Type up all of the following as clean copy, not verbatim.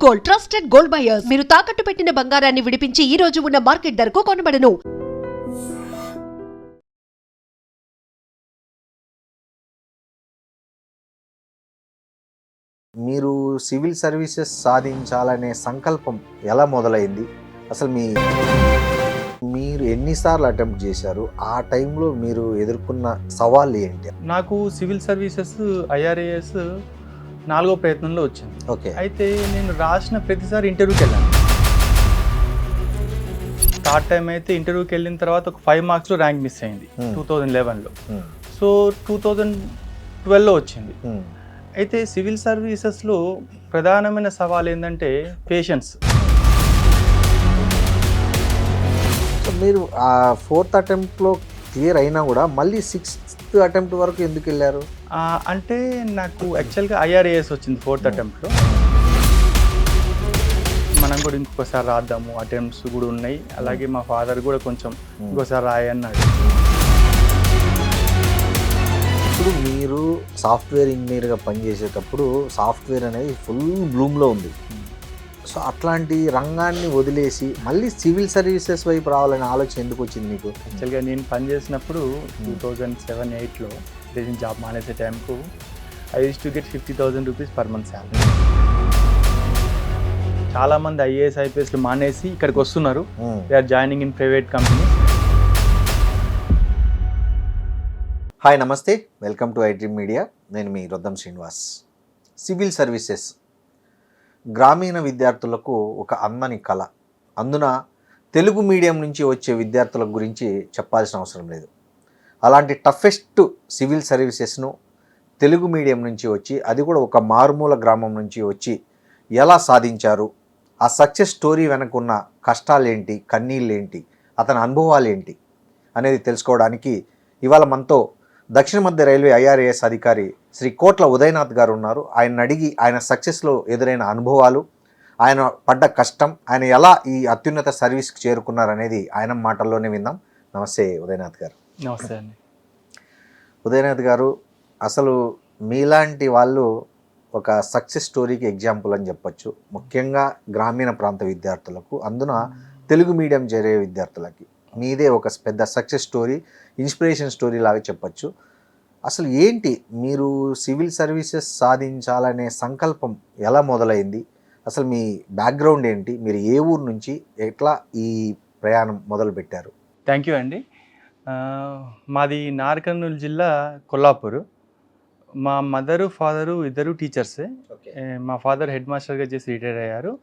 Gold, trusted gold buyers. మీరు తాకట్టు పెట్టిన బంగారాన్ని విడిపించి ఈ రోజు ఉన్న మార్కెట్ ధరకు కొనబడను. మీరు సివిల్ సర్వీసెస్ సాధించాలనే సంకల్పం ఎలా మొదలైంది? అసలు మీరు ఎన్నిసార్లు అటెంప్ట్ చేశారు? ఆ టైంలో మీరు ఎదుర్కొన్న సవాళ్ళు ఏంటి? నాకు సివిల్ సర్వీసెస్ ఐఆర్ఏఎస్ 4వ ప్రయత్నంలో వచ్చింది. ఓకే. అయితే నేను రాసిన ప్రతిసారి ఇంటర్వ్యూకి వెళ్ళాను. థర్డ్ టైం అయితే ఇంటర్వ్యూకి వెళ్ళిన తర్వాత ఒక 5 మార్క్స్లో ర్యాంక్ మిస్ అయింది 2011లో. సో 2012లో వచ్చింది. అయితే సివిల్ సర్వీసెస్లో ప్రధానమైన సవాల్ ఏంటంటే పేషెన్స్. సో మీరు ఆ 4th అటెంప్ట్లో క్లియర్ అయినా కూడా మళ్ళీ 6th అటెంప్ట్ వరకు ఎందుకు వెళ్ళారు? అంటే నాకు యాక్చువల్గా ఐఆర్ఏఎస్ వచ్చింది 4th అటెంప్ట్లో. మనం కూడా ఇంకొకసారి రాద్దాము, అటెంప్ట్స్ కూడా ఉన్నాయి. అలాగే మా ఫాదర్ కూడా కొంచెం ఇంకోసారి రాయన్నాడు. ఇప్పుడు మీరు సాఫ్ట్వేర్ ఇంజనీర్గా పనిచేసేటప్పుడు సాఫ్ట్వేర్ అనేది ఫుల్ బ్లూమ్లో ఉంది. సో అట్లాంటి రంగాన్ని వదిలేసి మళ్ళీ సివిల్ సర్వీసెస్ వైపు రావాలనే ఆలోచన ఎందుకు వచ్చింది మీకు? యాక్చువల్గా నేను పనిచేసినప్పుడు 2007-8లో రీజన్ జాబ్ మానేసే టైంకు I use to get 50,000 rupees per month salary. చాలామంది ఐఏఎస్ ఐపీఎస్లు మానేసి ఇక్కడికి వస్తున్నారు. They are joining in private company. Hi, నమస్తే, వెల్కమ్ టు ఐడ్రీమ్ మీడియా. నేను మీ రొద్దం శ్రీనివాస్. సివిల్ సర్వీసెస్ గ్రామీణ విద్యార్థులకు ఒక అందని కళ. అందున తెలుగు మీడియం నుంచి వచ్చే విద్యార్థుల గురించి చెప్పాల్సిన అవసరం లేదు. అలాంటి టఫెస్ట్ సివిల్ సర్వీసెస్ను తెలుగు మీడియం నుంచి వచ్చి, అది కూడా ఒక మారుమూల గ్రామం నుంచి వచ్చి ఎలా సాధించారు, ఆ సక్సెస్ స్టోరీ వెనకున్న కష్టాలేంటి, కన్నీళ్ళేంటి, అతని అనుభవాలు ఏంటి అనేది తెలుసుకోవడానికి ఇవాళ మనతో దక్షిణ మధ్య రైల్వే ఐఆర్ఏఎస్ అధికారి శ్రీ కోట్ల ఉదయనాథ్ గారు ఉన్నారు. ఆయన అడిగి ఆయన సక్సెస్లో ఎదురైన అనుభవాలు, ఆయన పడ్డ కష్టం, ఆయన ఎలా ఈ అత్యున్నత సర్వీస్కి చేరుకున్నారనేది ఆయన మాటల్లోనే విందాం. నమస్తే ఉదయనాథ్ గారు. నమస్తే అండి. ఉదయనాథ్ గారు, అసలు మీలాంటి వాళ్ళు ఒక సక్సెస్ స్టోరీకి ఎగ్జాంపుల్ అని చెప్పచ్చు. ముఖ్యంగా గ్రామీణ ప్రాంత విద్యార్థులకు, అందున తెలుగు మీడియం చేరే విద్యార్థులకి మీదే ఒక పెద్ద సక్సెస్ స్టోరీ, ఇన్స్పిరేషన్ స్టోరీ లాగా చెప్పచ్చు. అసలు ఏంటి మీరు సివిల్ సర్వీసెస్ సాధించాలనే సంకల్పం ఎలా మొదలైంది? అసలు మీ బ్యాక్గ్రౌండ్ ఏంటి? మీరు ఏ ఊరు నుంచి ఎట్లా ఈ ప్రయాణం మొదలుపెట్టారు? థ్యాంక్ యూ అండి. మాది నార్కర్నూలు జిల్లా కొల్లాపూర్. మా మదరు ఫాదరు ఇద్దరు టీచర్సే. మా ఫాదర్ హెడ్ మాస్టర్గా చేసి రిటైర్ అయ్యారు.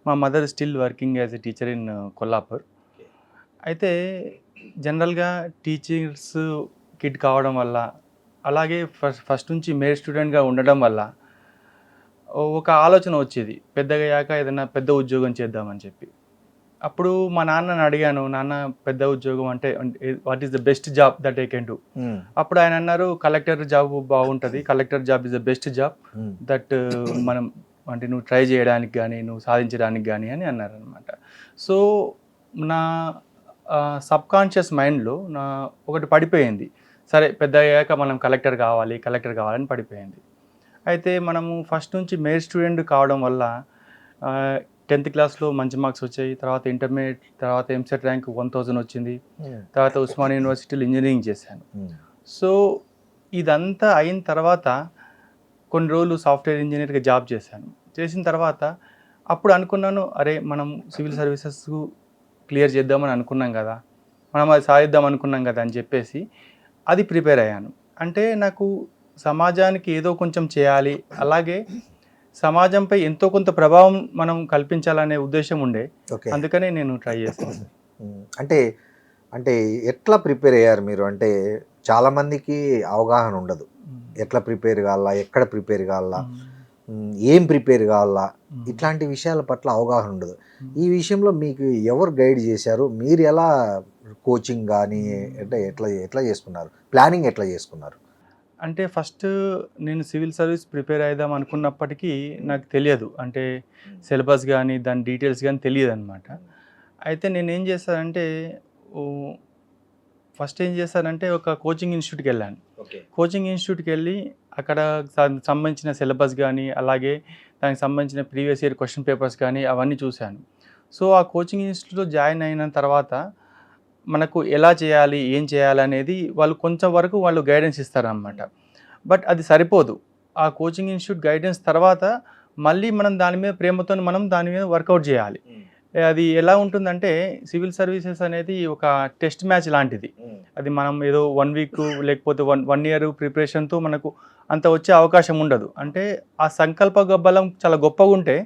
మా mother still working as a teacher in Kollapur. అయితే జనరల్గా టీచర్స్ కిడ్ కావడం వల్ల, అలాగే ఫస్ట్ నుంచి మేడ్ స్టూడెంట్గా ఉండడం వల్ల ఒక ఆలోచన వచ్చేది, పెద్దగా అయ్యాక ఏదైనా పెద్ద ఉద్యోగం చేద్దామని చెప్పి. అప్పుడు మా నాన్నని అడిగాను, నాన్న పెద్ద ఉద్యోగం అంటే what is the best job that I can do? అప్పుడు ఆయన అన్నారు, కలెక్టర్ జాబ్ బాగుంటుంది, collector job is the best job that మనం అంటే నువ్వు ట్రై చేయడానికి కానీ నువ్వు సాధించడానికి కానీ అని అన్నారనమాట. సో నా సబ్కాన్షియస్ మైండ్లో నా ఒకటి పడిపోయింది, సరే పెద్ద అయ్యాక మనం కలెక్టర్ కావాలని పడిపోయింది. అయితే మనము ఫస్ట్ నుంచి మేడ్ స్టూడెంట్ కావడం వల్ల 10th క్లాస్లో మంచి మార్క్స్ వచ్చాయి. తర్వాత ఇంటర్మీడియట్, తర్వాత ఎంసెట్ ర్యాంక్ 1000 వచ్చింది. తర్వాత ఉస్మానియా యూనివర్సిటీలో ఇంజనీరింగ్ చేశాను. సో ఇదంతా అయిన తర్వాత కొన్ని రోజులు సాఫ్ట్వేర్ ఇంజనీర్గా జాబ్ చేశాను. చేసిన తర్వాత అప్పుడు అనుకున్నాను, అరే మనం సివిల్ సర్వీసెస్ క్లియర్ చేద్దామని అనుకున్నాం కదా, మనం అది సాధిద్దాం అనుకున్నాం కదా అని చెప్పేసి అది ప్రిపేర్ అయ్యాను. అంటే నాకు సమాజానికి ఏదో కొంచెం చేయాలి, అలాగే సమాజంపై ఎంతో కొంత ప్రభావం మనం కల్పించాలనే ఉద్దేశం ఉండే. అందుకనే నేను ట్రై చేశాను. అంటే ఎట్లా ప్రిపేర్ అయ్యారు మీరు? అంటే చాలామందికి అవగాహన ఉండదు, ఎట్లా ప్రిపేర్ కావాలా, ఎక్కడ ప్రిపేర్ కావాలా, ఏం ప్రిపేర్ కావాలా, ఇట్లాంటి విషయాల పట్ల అవగాహన ఉండదు. ఈ విషయంలో మీకు ఎవరు గైడ్ చేశారు? మీరు ఎలా కోచింగ్ కానీ అంటే ఎట్లా చేసుకున్నారు, ప్లానింగ్ ఎట్లా చేసుకున్నారు? అంటే ఫస్ట్ నేను సివిల్ సర్వీస్ ప్రిపేర్ అయిదాం అనుకున్నప్పటికీ నాకు తెలియదు, అంటే సిలబస్ కానీ దాని డీటెయిల్స్ కానీ తెలియదు అనమాట. అయితే నేను ఏం చేశానంటే ఫస్ట్ ఏం చేశానంటే ఒక కోచింగ్ ఇన్స్టిట్యూట్కి వెళ్ళాను. ఓకే. కోచింగ్ ఇన్స్టిట్యూట్కి వెళ్ళి అక్కడ సంబంధించిన సిలబస్ కానీ, అలాగే దానికి సంబంధించిన ప్రీవియస్ ఇయర్ క్వశ్చన్ పేపర్స్ కానీ అవన్నీ చూశాను. సో ఆ కోచింగ్ ఇన్స్టిట్యూట్లో జాయిన్ అయిన తర్వాత మనకు ఎలా చేయాలి, ఏం చేయాలి అనేది వాళ్ళు కొంచెం వరకు వాళ్ళు గైడెన్స్ ఇస్తారన్నమాట. బట్ అది సరిపోదు. ఆ కోచింగ్ ఇన్స్టిట్యూట్ గైడెన్స్ తర్వాత మళ్ళీ మనం దాని మీద ప్రేమతో మనం దాని మీద వర్కౌట్ చేయాలి. అది ఎలా ఉంటుందంటే సివిల్ సర్వీసెస్ అనేది ఒక టెస్ట్ మ్యాచ్ లాంటిది. అది మనం ఏదో 1 వీక్ లేకపోతే వన్ ఇయర్ ప్రిపరేషన్తో మనకు అంత వచ్చే అవకాశం ఉండదు. అంటే ఆ సంకల్ప బలం చాలా గొప్పగా ఉంటే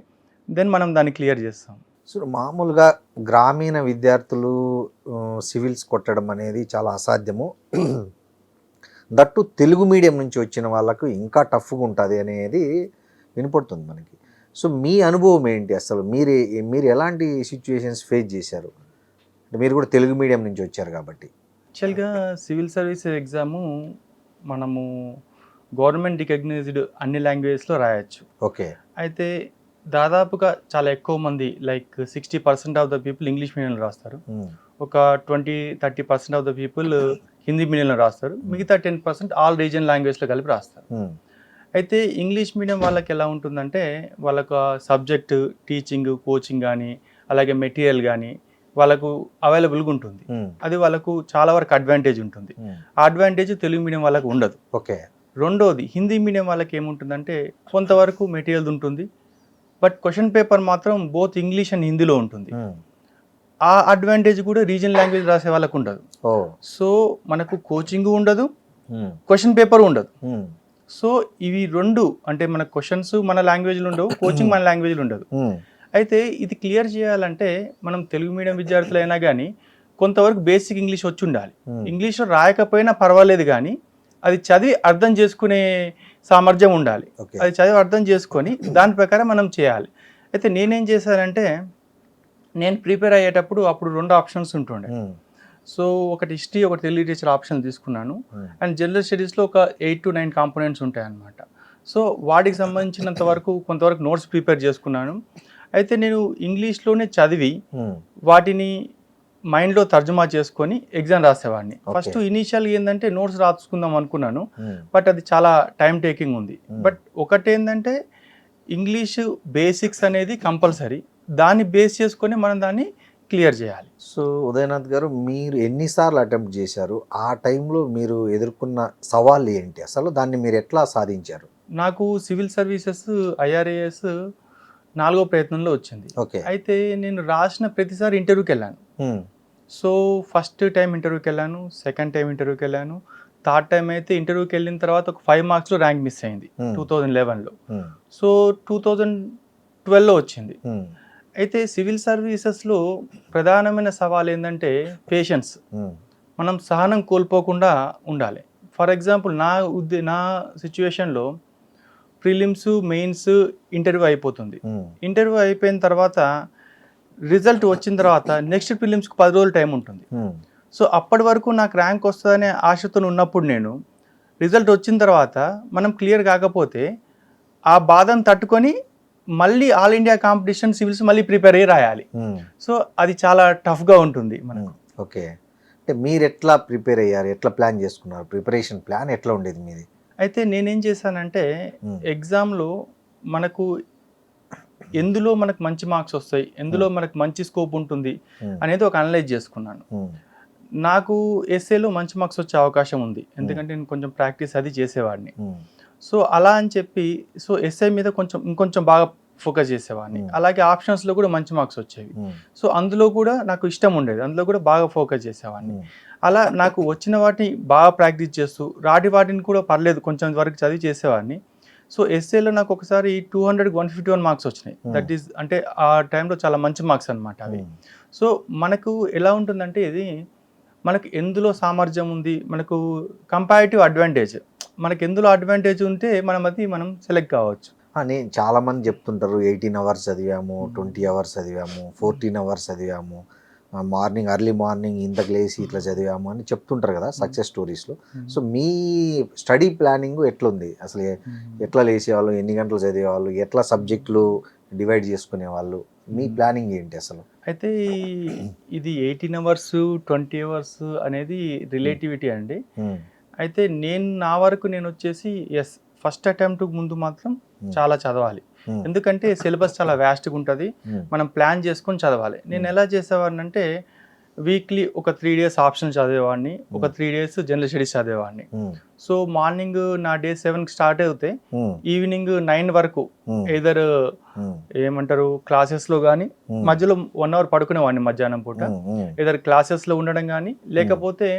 దెన్ మనం దాన్ని క్లియర్ చేస్తాం. సో మామూలుగా గ్రామీణ విద్యార్థులు సివిల్స్ కొట్టడం అనేది చాలా అసాధ్యము. దట్టు తెలుగు మీడియం నుంచి వచ్చిన వాళ్ళకు ఇంకా టఫ్గా ఉంటుంది అనేది వినపడుతుంది మనకి. సో మీ అనుభవం ఏంటి, అసలు మీరు ఎలాంటి సిచ్యువేషన్స్ ఫేస్ చేశారు? మీరు కూడా తెలుగు మీడియం నుంచి వచ్చారు కాబట్టి. యాక్చువల్గా సివిల్ సర్వీసెస్ ఎగ్జాము మనము గవర్నమెంట్ రికగ్నైజ్డ్ అన్ని లాంగ్వేజెస్లో రాయొచ్చు. ఓకే. అయితే దాదాపుగా చాలా ఎక్కువ మంది like 60% of the people English మీడియంలో రాస్తారు. ఒక 20-30% ఆఫ్ ద పీపుల్ హిందీ మీడియంలో రాస్తారు. మిగతా 10% ఆల్ రీజన్ లాంగ్వేజ్లో కలిపి రాస్తారు. అయితే ఇంగ్లీష్ మీడియం వాళ్ళకి ఎలా ఉంటుందంటే వాళ్ళకు సబ్జెక్టు టీచింగ్ కోచింగ్ కానీ అలాగే మెటీరియల్ కానీ వాళ్ళకు అవైలబుల్గా ఉంటుంది. అది వాళ్ళకు చాలా వరకు అడ్వాంటేజ్ ఉంటుంది. ఆ అడ్వాంటేజ్ తెలుగు మీడియం వాళ్ళకు ఉండదు. ఓకే. రెండోది హిందీ మీడియం వాళ్ళకి ఏముంటుందంటే కొంతవరకు మెటీరియల్ ఉంటుంది, బట్ క్వశ్చన్ పేపర్ మాత్రం బోత్ ఇంగ్లీష్ అండ్ హిందీలో ఉంటుంది. ఆ అడ్వాంటేజ్ కూడా రీజన్ లాంగ్వేజ్ రాసే వాళ్ళకు ఉండదు. సో మనకు కోచింగ్ ఉండదు, క్వశ్చన్ పేపర్ ఉండదు. సో ఇవి రెండు అంటే మన క్వశ్చన్స్ మన లాంగ్వేజ్లో ఉండవు, కోచింగ్ మన లాంగ్వేజ్లో ఉండదు. అయితే ఇది క్లియర్ చేయాలంటే మనం తెలుగు మీడియం విద్యార్థులైనా కానీ కొంతవరకు బేసిక్ ఇంగ్లీష్ వచ్చి ఉండాలి. ఇంగ్లీష్లో రాయకపోయినా పర్వాలేదు, కానీ అది చదివి అర్థం చేసుకునే సామర్థ్యం ఉండాలి. అది చదివి అర్థం చేసుకొని దాని ప్రకారం మనం చేయాలి. అయితే నేనేం చేశానంటే నేను ప్రిపేర్ అయ్యేటప్పుడు అప్పుడు 2 ఆప్షన్స్ ఉంటుండే. సో ఒకటి హిస్టరీ, ఒకటి తెలుగు లిటరేచర్ ఆప్షన్ తీసుకున్నాను. అండ్ జనరల్ స్టడీస్లో ఒక 8 to 9 కాంపోనెంట్స్ ఉంటాయి అన్నమాట. సో వాటికి సంబంధించినంత వరకు కొంతవరకు నోట్స్ ప్రిపేర్ చేసుకున్నాను. అయితే నేను ఇంగ్లీష్లోనే చదివి వాటిని మైండ్లో తర్జుమా చేసుకొని ఎగ్జామ్ రాసేవాడిని. ఫస్ట్ ఇనీషియల్గా ఏంటంటే నోట్స్ రాసుకుందాం అనుకున్నాను, బట్ అది చాలా టైం టేకింగ్ ఉంది. బట్ ఒకటేంటంటే ఇంగ్లీషు బేసిక్స్ అనేది కంపల్సరీ, దాన్ని బేస్ చేసుకొని మనం దాన్ని క్లియర్ చేయాలి. సో ఉదయనాథ్ గారు, మీరు ఎన్నిసార్లు అటెంప్ట్ చేశారు? ఆ టైంలో మీరు ఎదుర్కొన్న సవాళ్ళు ఏంటి, అసలు దాన్ని మీరు ఎట్లా సాధించారు? నాకు సివిల్ సర్వీసెస్ IRAS 4వ ప్రయత్నంలో వచ్చింది. ఓకే. అయితే నేను రాసిన ప్రతిసారి ఇంటర్వ్యూకి వెళ్ళాను. సో ఫస్ట్ టైం ఇంటర్వ్యూకి వెళ్ళాను, సెకండ్ టైం ఇంటర్వ్యూకి వెళ్ళాను, థర్డ్ టైం అయితే ఇంటర్వ్యూకి వెళ్ళిన తర్వాత ఒక 5 మార్క్స్లో ర్యాంక్ మిస్ అయింది 2011లో. సో 2012లో వచ్చింది. అయితే సివిల్ సర్వీసెస్లో ప్రధానమైన సవాల్ ఏంటంటే పేషెన్స్. మనం సహనం కోల్పోకుండా ఉండాలి. ఫర్ ఎగ్జాంపుల్ నా సిచ్యువేషన్లో ప్రిలిమ్స్, మెయిన్స్, ఇంటర్వ్యూ అయిపోతుంది. ఇంటర్వ్యూ అయిపోయిన తర్వాత రిజల్ట్ వచ్చిన తర్వాత నెక్స్ట్ ప్రిలిమ్స్కి 10 రోజులు టైం ఉంటుంది. సో అప్పటి వరకు నాకు ర్యాంక్ వస్తుందనే ఆశతో ఉన్నప్పుడు నేను రిజల్ట్ వచ్చిన తర్వాత మనం క్లియర్ కాకపోతే ఆ బాధను తట్టుకొని మళ్ళీ ఆల్ ఇండియా కాంపిటీషన్ సివిల్స్ మళ్ళీ ప్రిపేర్ అయ్యి రాయాలి. సో అది చాలా టఫ్గా ఉంటుంది మనకు. ఓకే. అంటే మీరు ఎట్లా ప్రిపేర్ అయ్యారు, ఎట్లా ప్లాన్ చేసుకున్నారు? ప్రిపరేషన్ ప్లాన్ ఎట్లా ఉండేది మీది? అయితే నేనేం చేశానంటే ఎగ్జామ్లో మనకు ఎందులో మనకు మంచి మార్క్స్ వస్తాయి, ఎందులో మనకు మంచి స్కోప్ ఉంటుంది అనేది ఒక అనలైజ్ చేసుకున్నాను. నాకు ఎస్ఏలో మంచి మార్క్స్ వచ్చే అవకాశం ఉంది, ఎందుకంటే నేను కొంచెం ప్రాక్టీస్ అది చేసేవాడిని. సో అలా అని చెప్పి సో ఎస్ఐ మీద ఇంకొంచెం బాగా ఫోకస్ చేసేవాడిని. అలాగే ఆప్షన్స్లో కూడా మంచి మార్క్స్ వచ్చేవి. సో అందులో కూడా నాకు ఇష్టం ఉండేది, అందులో కూడా బాగా ఫోకస్ చేసేవాడిని. అలా నాకు వచ్చిన వాటిని బాగా ప్రాక్టీస్ చేస్తూ రాటి వాటిని కూడా పర్లేదు కొంచెం వరకు చదివి చేసేవాడిని. సో ఎస్ఏలో నాకు ఒకసారి 200కి 151 మార్క్స్ వచ్చినాయి. దట్ ఈస్ అంటే ఆ టైంలో చాలా మంచి మార్క్స్ అనమాట అవి. సో మనకు ఎలా ఉంటుందంటే ఇది మనకు ఎందులో సామర్థ్యం ఉంది, మనకు కంపారిటివ్ అడ్వాంటేజ్, మనకు ఎందులో అడ్వాంటేజ్ ఉంటే మనం సెలెక్ట్ కావచ్చు. నేను చాలామంది చెప్తుంటారు 18 అవర్స్ చదివాము, 20 అవర్స్ చదివాము, 14 అవర్స్ చదివాము, ఎర్లీ మార్నింగ్ ఇంతకు లేసి ఇట్లా చదివాము అని చెప్తుంటారు కదా సక్సెస్ స్టోరీస్లో. సో మీ స్టడీ ప్లానింగ్ ఎట్లుంది అసలు? ఎట్లా లేసేవాళ్ళు, ఎన్ని గంటలు చదివేవాళ్ళు, ఎట్లా సబ్జెక్టులు డివైడ్ చేసుకునే వాళ్ళు, మీ ప్లానింగ్ ఏంటి అసలు? అయితే ఇది 18 అవర్స్ 20 అవర్స్ అనేది రిలేటివిటీ అండి. అయితే నా వరకు నేను వచ్చేసి ఎస్, ఫస్ట్ అటెంప్ట్ ముందు మాత్రం చాలా చదవాలి. ఎందుకంటే సిలబస్ చాలా వ్యాస్ట్గా ఉంటుంది, మనం ప్లాన్ చేసుకొని చదవాలి. నేను ఎలా చేసేవాడిని అంటే వీక్లీ ఒక 3 days ఆప్షన్ చదివేవాడిని, ఒక 3 days జనరల్ స్టడీస్ చదివేవాడిని. సో మార్నింగ్ నా డే 7కి స్టార్ట్ అవుతే ఈవినింగ్ 9 వరకు ఏదర్ ఏమంటారు క్లాసెస్లో కానీ, మధ్యలో 1 hour పడుకునేవాడిని మధ్యాహ్నం పూట, ఏదర్ క్లాసెస్లో ఉండడం కానీ లేకపోతే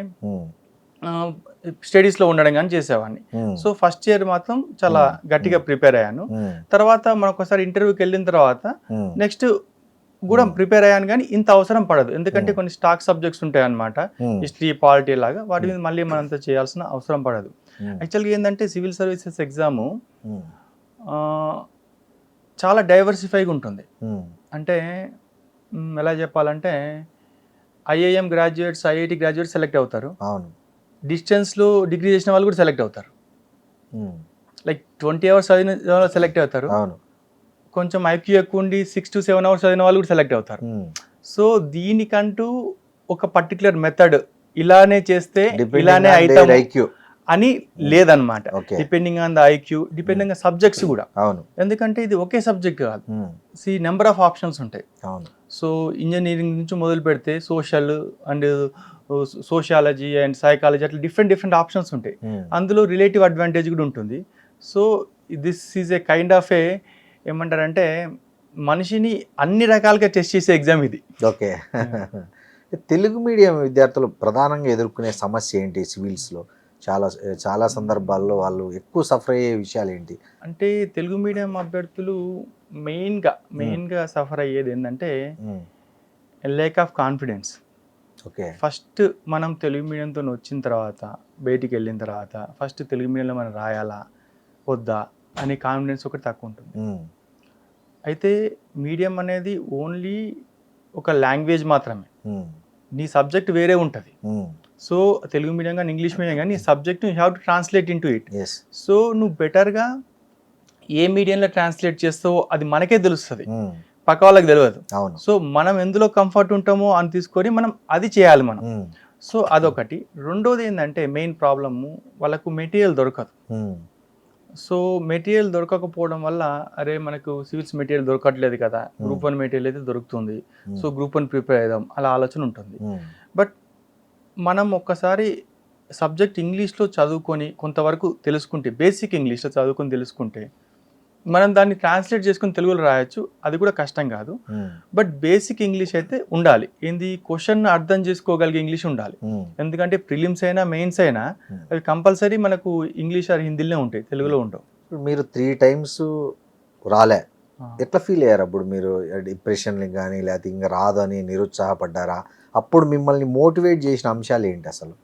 స్టడీస్లో ఉండడం కానీ చేసేవాడిని. సో ఫస్ట్ ఇయర్ మాత్రం చాలా గట్టిగా ప్రిపేర్ అయ్యాను. తర్వాత మనం ఒకసారి ఇంటర్వ్యూకి వెళ్ళిన తర్వాత నెక్స్ట్ కూడా ప్రిపేర్ అయ్యాను, కానీ ఇంత అవసరం పడదు. ఎందుకంటే కొన్ని స్టాక్ సబ్జెక్ట్స్ ఉంటాయి అన్నమాట, హిస్టరీ పాలిటీ లాగా, వాటి మీద మళ్ళీ మనంతా చేయాల్సిన అవసరం పడదు. యాక్చువల్గా ఏంటంటే సివిల్ సర్వీసెస్ ఎగ్జాము చాలా డైవర్సిఫైగా ఉంటుంది. అంటే ఎలా చెప్పాలంటే IIM graduates, IIT graduates select అవుతారు, డిస్టెన్స్లో డిగ్రీ చేసిన వాళ్ళు కూడా సెలెక్ట్ అవుతారు, లైక్ 20 hours చదివిన సెలెక్ట్ అవుతారు, కొంచెం ఐక్యూ ఎక్కువ ఉండి 6 to 7 hours చదివిన వాళ్ళు కూడా సెలెక్ట్ అవుతారు. సో దీనికంటూ ఒక పర్టికులర్ మెథడ్ ఇలానే చేస్తే ఇలానే అవుతాం అని లేదనమాట. Depending on the IQ, depending on subjects కూడా. ఎందుకంటే ఇది ఒకే సబ్జెక్ట్ కాదు, నెంబర్ ఆఫ్ ఆప్షన్స్ ఉంటాయి. సో ఇంజనీరింగ్ నుంచి మొదలు పెడితే social and sociology and psychology అట్లా డిఫరెంట్ ఆప్షన్స్ ఉంటాయి. అందులో రిలేటివ్ అడ్వాంటేజ్ కూడా ఉంటుంది. So this is a kind of a ఏమంటారంటే మనిషిని అన్ని రకాలుగా టెస్ట్ చేసే ఎగ్జామ్ ఇది. ఓకే. తెలుగు మీడియం విద్యార్థులు ప్రధానంగా ఎదుర్కొనే సమస్య ఏంటి సివిల్స్లో? చాలా సందర్భాల్లో వాళ్ళు ఎక్కువ సఫర్ అయ్యే విషయాలు ఏంటి అంటే, తెలుగు మీడియం అభ్యర్థులు మెయిన్గా సఫర్ అయ్యేది ఏంటంటే lake of confidence. Okay. First మనం తెలుగు మీడియంతో వచ్చిన తర్వాత, బయటికి వెళ్ళిన తర్వాత ఫస్ట్ తెలుగు మీడియంలో మనం రాయాలా వద్దా అనే కాన్ఫిడెన్స్ ఒకటి తక్కువ ఉంటుంది. అయితే మీడియం అనేది ఓన్లీ ఒక లాంగ్వేజ్ మాత్రమే, నీ సబ్జెక్ట్ వేరే ఉంటుంది. సో తెలుగు మీడియం కానీ ఇంగ్లీష్ మీడియం కానీ నీ subject you have to translate in to it. So నువ్వు బెటర్గా ఏ మీడియంలో ట్రాన్స్లేట్ చేస్తావో అది మనకే తెలుస్తుంది, పక్క వాళ్ళకి తెలియదు. సో మనం ఎందులో కంఫర్ట్ ఉంటామో అని తీసుకొని మనం అది చేయాలి మనం. సో అదొకటి. రెండోది ఏంటంటే మెయిన్ ప్రాబ్లము వాళ్ళకు మెటీరియల్ దొరకదు. సో మెటీరియల్ దొరకకపోవడం వల్ల అరే మనకు సివిల్స్ మెటీరియల్ దొరకట్లేదు కదా, గ్రూప్ 1 మెటీరియల్ అయితే దొరుకుతుంది, సో గ్రూప్ 1 ప్రిపేర్ అవుదాం అలా ఆలోచన ఉంటుంది. బట్ మనం ఒక్కసారి సబ్జెక్ట్ ఇంగ్లీష్లో చదువుకొని కొంతవరకు తెలుసుకుంటే, బేసిక్ ఇంగ్లీష్లో చదువుకొని తెలుసుకుంటే మనం దాన్ని ట్రాన్స్లేట్ చేసుకుని తెలుగులో రాయొచ్చు, అది కూడా కష్టం కాదు. బట్ బేసిక్ ఇంగ్లీష్ అయితే ఉండాలి. ఏంది క్వశ్చన్ అర్థం చేసుకోగలిగే ఇంగ్లీష్ ఉండాలి. ఎందుకంటే ప్రిలిమ్స్ అయినా మెయిన్స్ అయినా అవి కంపల్సరీ మనకు ఇంగ్లీష్ ఆర్ హిందీలోనే ఉంటాయి, తెలుగులో ఉండవు. మీరు 3 times రాలే, ఎట్లా ఫీల్ అయ్యారు అప్పుడు? మీరు డిప్రెషన్ కానీ లేకపోతే ఇంకా రాదని నిరుత్సాహపడ్డారా? అప్పుడు మిమ్మల్ని మోటివేట్ చేసిన అంశాలు ఏంటి అసలు?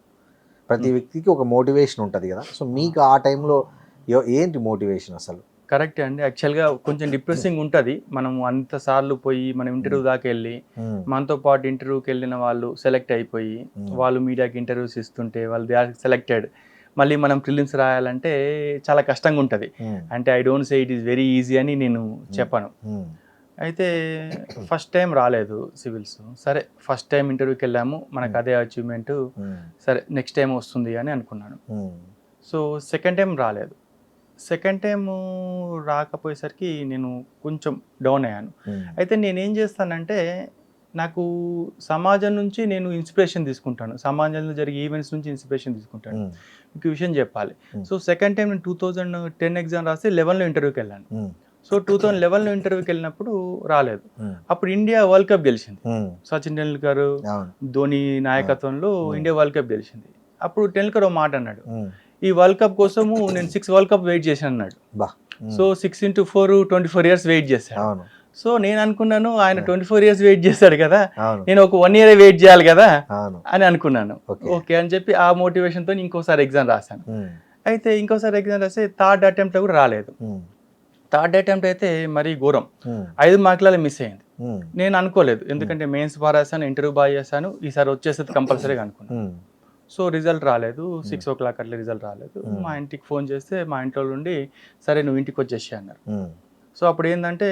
ప్రతి వ్యక్తికి ఒక మోటివేషన్ ఉంటుంది కదా, సో మీకు ఆ టైంలో ఏంటి మోటివేషన్ అసలు? కరెక్టే అండి. యాక్చువల్గా కొంచెం డిప్రెసింగ్ ఉంటుంది. మనం అంతసార్లు పోయి మనం ఇంటర్వ్యూ దాకా వెళ్ళి, మనతో పాటు ఇంటర్వ్యూకి వెళ్ళిన వాళ్ళు సెలెక్ట్ అయిపోయి వాళ్ళు మీడియాకి ఇంటర్వ్యూస్ ఇస్తుంటే వాళ్ళు దే ఆర్ సెలెక్టెడ్, మళ్ళీ మనం ప్రిలిమ్స్ రాయాలంటే చాలా కష్టంగా ఉంటుంది. అంటే I don't say it is very easy అని నేను చెప్పను. అయితే ఫస్ట్ టైం రాలేదు సివిల్స్, సరే ఫస్ట్ టైం ఇంటర్వ్యూకి వెళ్ళాము, మనకు అదే అచీవ్మెంట్, సరే నెక్స్ట్ టైం వస్తుంది అని అనుకున్నాను. సో సెకండ్ టైం రాలేదు. సెకండ్ టైం రాకపోయేసరికి నేను కొంచెం డౌన్ అయ్యాను. అయితే నేనేం చేస్తానంటే నాకు సమాజం నుంచి నేను ఇన్స్పిరేషన్ తీసుకుంటాను, సమాజంలో జరిగే ఈవెంట్స్ నుంచి ఇన్స్పిరేషన్ తీసుకుంటాను. మీకు విషయం చెప్పాలి. సో సెకండ్ టైం నేను 2010 ఎగ్జామ్ రాస్తే 11లో ఇంటర్వ్యూకి వెళ్ళాను. సో 2011లో ఇంటర్వ్యూకి వెళ్ళినప్పుడు రాలేదు. అప్పుడు ఇండియా వరల్డ్ కప్ గెలిచింది, సచిన్ టెండూల్కర్ ధోని నాయకత్వంలో ఇండియా వరల్డ్ కప్ గెలిచింది. అప్పుడు టెండూల్కర్ ఒక మాట అన్నాడు, ఈ వరల్డ్ కప్ కోసము నేను 6 వరల్డ్ కప్ వెయిట్ చేశాను అన్నాడు. సో 6 into 4 24 years వెయిట్ చేశాను. సో నేను అనుకున్నాను ఆయన 24 years వెయిట్ చేశాడు కదా, నేను ఒక 1 year వెయిట్ చేయాలి కదా అని అనుకున్నాను. ఓకే అని చెప్పి ఆ మోటివేషన్తో ఇంకోసారి ఎగ్జామ్ రాశాను. అయితే ఇంకోసారి ఎగ్జామ్ రాస్తే థర్డ్ అటెంప్ట్ కూడా రాలేదు. థర్డ్ అటెంప్ట్ అయితే మరీ ఘోరం, 5 మార్కులలో మిస్ అయింది. నేను అనుకోలేదు, ఎందుకంటే మెయిన్స్ బాగా రాశాను, ఇంటర్వ్యూ బాగా చేశాను, ఈసారి వచ్చేసేది కంపల్సరీగా అనుకున్నాను. సో రిజల్ట్ రాలేదు, 6 o'clock అట్లా రిజల్ట్ రాలేదు. మా ఇంటికి ఫోన్ చేస్తే మా ఇంట్లో నుండి సరే నువ్వు ఇంటికి వచ్చేసి అన్నారు. సో అప్పుడు ఏంటంటే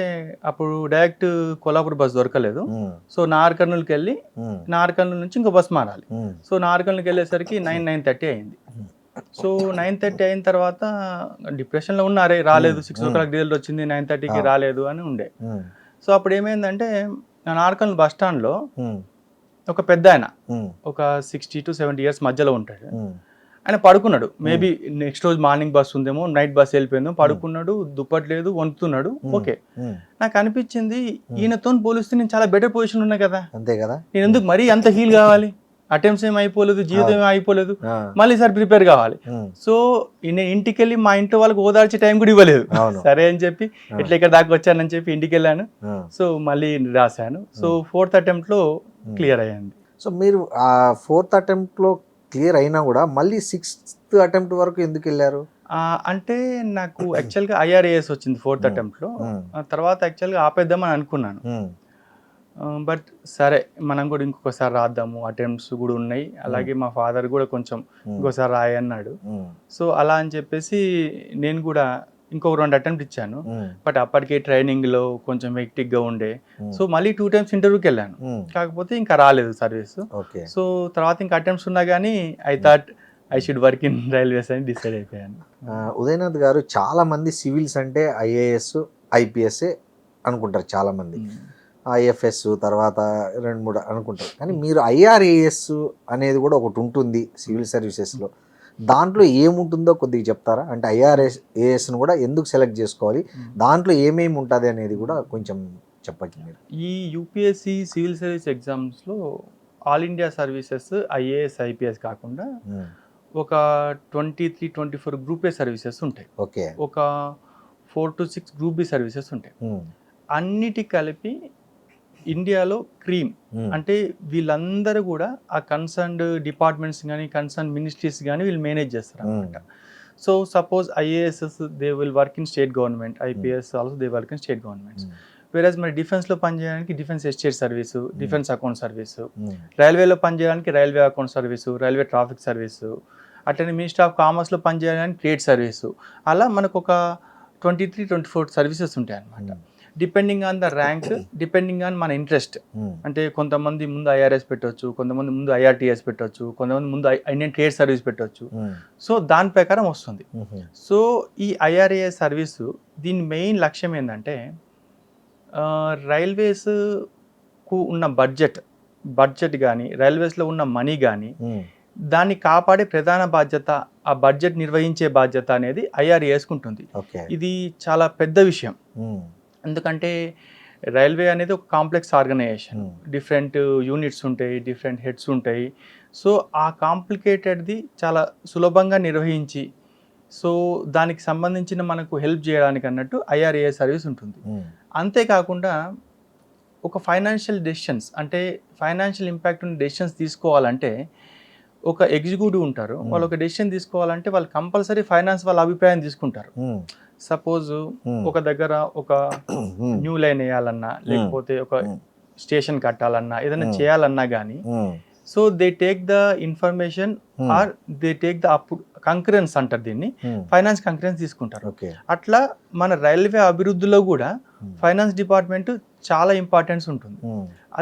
అప్పుడు డైరెక్ట్ కొల్లాపూర్ బస్ దొరకలేదు. సో నార్కర్నూలుకి వెళ్ళి నార్కర్నూలు నుంచి ఇంకో బస్ మారాలి. సో నార్కర్నూలుకి వెళ్ళేసరికి 9:30 అయింది. సో 9:30 అయిన తర్వాత డిప్రెషన్లో ఉన్నారే, రాలేదు, 6 o'clock రిజల్ట్ వచ్చింది, 9:30కి రాలేదు అని ఉండే. సో అప్పుడు ఏమైందంటే నార్కర్నూలు బస్ స్టాండ్లో ఒక పెద్ద ఆయన, ఒక 60 to 70 years మధ్యలో ఉంటాడు. ఆయన పడుకున్నాడు. మేబీ నెక్స్ట్ రోజు మార్నింగ్ బస్ ఉందేమో, నైట్ బస్ వెళ్ళిపోయిందో, పడుకున్నాడు, దుప్పట్లేదు, వణుకుతున్నాడు. ఓకే, నాకు అనిపించింది ఈయనతో పోలిస్తే నేను చాలా బెటర్ పొజిషన్ ఉన్నా కదా, అంతే కదా, నేను ఎందుకు మరీ అంత హీల్ కావాలి, అటెంప్ట్స్ ఏమి అయిపోలేదు, జీవితం ఏమి అయిపోలేదు, మళ్ళీ సార్ ప్రిపేర్ కావాలి. సో నేను ఇంటికి వెళ్ళి మా ఇంట్లో వాళ్ళకి ఓదార్చే టైం కూడా ఇవ్వలేదు. సరే అని చెప్పి ఎట్లా ఇక్కడ దాకా వచ్చానని చెప్పి ఇంటికి వెళ్ళాను. సో మళ్ళీ రాశాను. సో 4th attempt లో క్లియర్ అయ్యింది. సో మీరు ఆ 4th attempt లో క్లియర్ అయినా కూడా మళ్ళీ 6th attempt వరకు ఎందుకు వెళ్ళారు? అంటే నాకు యాక్చువల్గా IRAS వచ్చింది 4th attempt లో. తర్వాత యాక్చువల్గా ఆపేద్దామని అనుకున్నాను. బట్ సరే మనం కూడా ఇంకొకసారి రాద్దాము, అటెంప్ట్స్ కూడా ఉన్నాయి, అలాగే మా ఫాదర్ కూడా కొంచెం ఇంకోసారి రాయి అన్నాడు. సో అలా అని చెప్పేసి నేను కూడా ఇంకొక 2 attempts ఇచ్చాను. బట్ అప్పటికే ట్రైనింగ్లో కొంచెం హెక్టిక్గా ఉండే. సో మళ్ళీ 2 times ఇంటర్వ్యూకి వెళ్ళాను. కాకపోతే ఇంకా రాలేదు సర్వీస్. సో తర్వాత ఇంకా అటెంప్ట్స్ ఉన్నా కానీ I thought I should work in railways అని డిసైడ్ అయిపోయాను. ఉదయనాథ్ గారు, చాలా మంది సివిల్స్ అంటే IAS IPS అనుకుంటారు, చాలా మంది IFS తర్వాత 2-3 అనుకుంటారు. కానీ మీరు IRAS అనేది కూడా ఒకటి ఉంటుంది సివిల్ సర్వీసెస్లో. దాంట్లో ఏముంటుందో కొద్దిగా చెప్తారా? అంటే IRASను కూడా ఎందుకు సెలెక్ట్ చేసుకోవాలి, దాంట్లో ఏమేమి ఉంటుంది అనేది కూడా కొంచెం చెప్పండి మీరు. ఈ UPSC సివిల్ సర్వీస్ ఎగ్జామ్స్లో all India services IAS IPS కాకుండా ఒక 23-24 గ్రూప్ ఏ సర్వీసెస్ ఉంటాయి. ఓకే, ఒక 4 to 6 గ్రూప్ బి సర్వీసెస్ ఉంటాయి. అన్నిటి కలిపి ఇండియాలో క్రీమ్ అంటే వీళ్ళందరూ కూడా ఆ కన్సర్న్డ్ డిపార్ట్మెంట్స్ కానీ కన్సర్న్ మినిస్ట్రీస్ కానీ వీళ్ళు మేనేజ్ చేస్తారు అనమాట. So suppose IAS they will work in state government, IPS also they work in state governments. వేరేజ్ మరి డిఫెన్స్లో పనిచేయడానికి defence estate service, defence account service, రైల్వేలో పనిచేయడానికి railway account service, railway traffic service, అట్లనే మినిస్ట్రీ ఆఫ్ కామర్స్లో పనిచేయడానికి ట్రేడ్ సర్వీసు, అలా మనకు ఒక 23-24 సర్వీసెస్ ఉంటాయి అన్నమాట. Depending on the rank, depending on మన ఇంట్రెస్ట్. అంటే కొంతమంది ముందు IRS పెట్టవచ్చు, కొంతమంది ముందు IRTS పెట్టవచ్చు, కొంతమంది ముందు ఇండియన్ ట్రేడ్ సర్వీస్ పెట్టవచ్చు. సో దాని ప్రకారం వస్తుంది. సో ఈ IRAS సర్వీసు దీని మెయిన్ లక్ష్యం ఏంటంటే రైల్వేస్కు ఉన్న బడ్జెట్ కానీ రైల్వేస్లో ఉన్న మనీ కానీ దాన్ని కాపాడే ప్రధాన బాధ్యత, ఆ బడ్జెట్ నిర్వహించే బాధ్యత అనేది IRASకు ఉంటుంది. ఇది చాలా పెద్ద విషయం. ఎందుకంటే రైల్వే అనేది ఒక కాంప్లెక్స్ ఆర్గనైజేషన్, డిఫరెంట్ యూనిట్స్ ఉంటాయి, డిఫరెంట్ హెడ్స్ ఉంటాయి. సో ఆ కాంప్లికేటెడ్ది చాలా సులభంగా నిర్వహించి సో దానికి సంబంధించిన మనకు హెల్ప్ చేయడానికి అన్నట్టు IRAS సర్వీస్ ఉంటుంది. అంతేకాకుండా ఒక ఫైనాన్షియల్ డెసిషన్స్ అంటే ఫైనాన్షియల్ ఇంపాక్ట్ ఉన్న డెసిషన్స్ తీసుకోవాలంటే ఒక ఎగ్జిక్యూటివ్ ఉంటారు, వాళ్ళు ఒక డెసిషన్ తీసుకోవాలంటే వాళ్ళు కంపల్సరీ ఫైనాన్స్ వాళ్ళ అభిప్రాయం తీసుకుంటారు. సపోజ్ ఒక దగ్గర ఒక న్యూ లైన్ వేయాలన్నా, లేకపోతే ఒక స్టేషన్ కట్టాలన్నా, ఏదైనా చేయాలన్నా కానీ so they take the information are they take the concurrence అంటారు దీన్ని, ఫైనాన్స్ కంకరెన్స్ తీసుకుంటారు. అట్లా మన రైల్వే అభివృద్ధిలో కూడా ఫైనాన్స్ డిపార్ట్మెంట్ చాలా ఇంపార్టెన్స్ ఉంటుంది.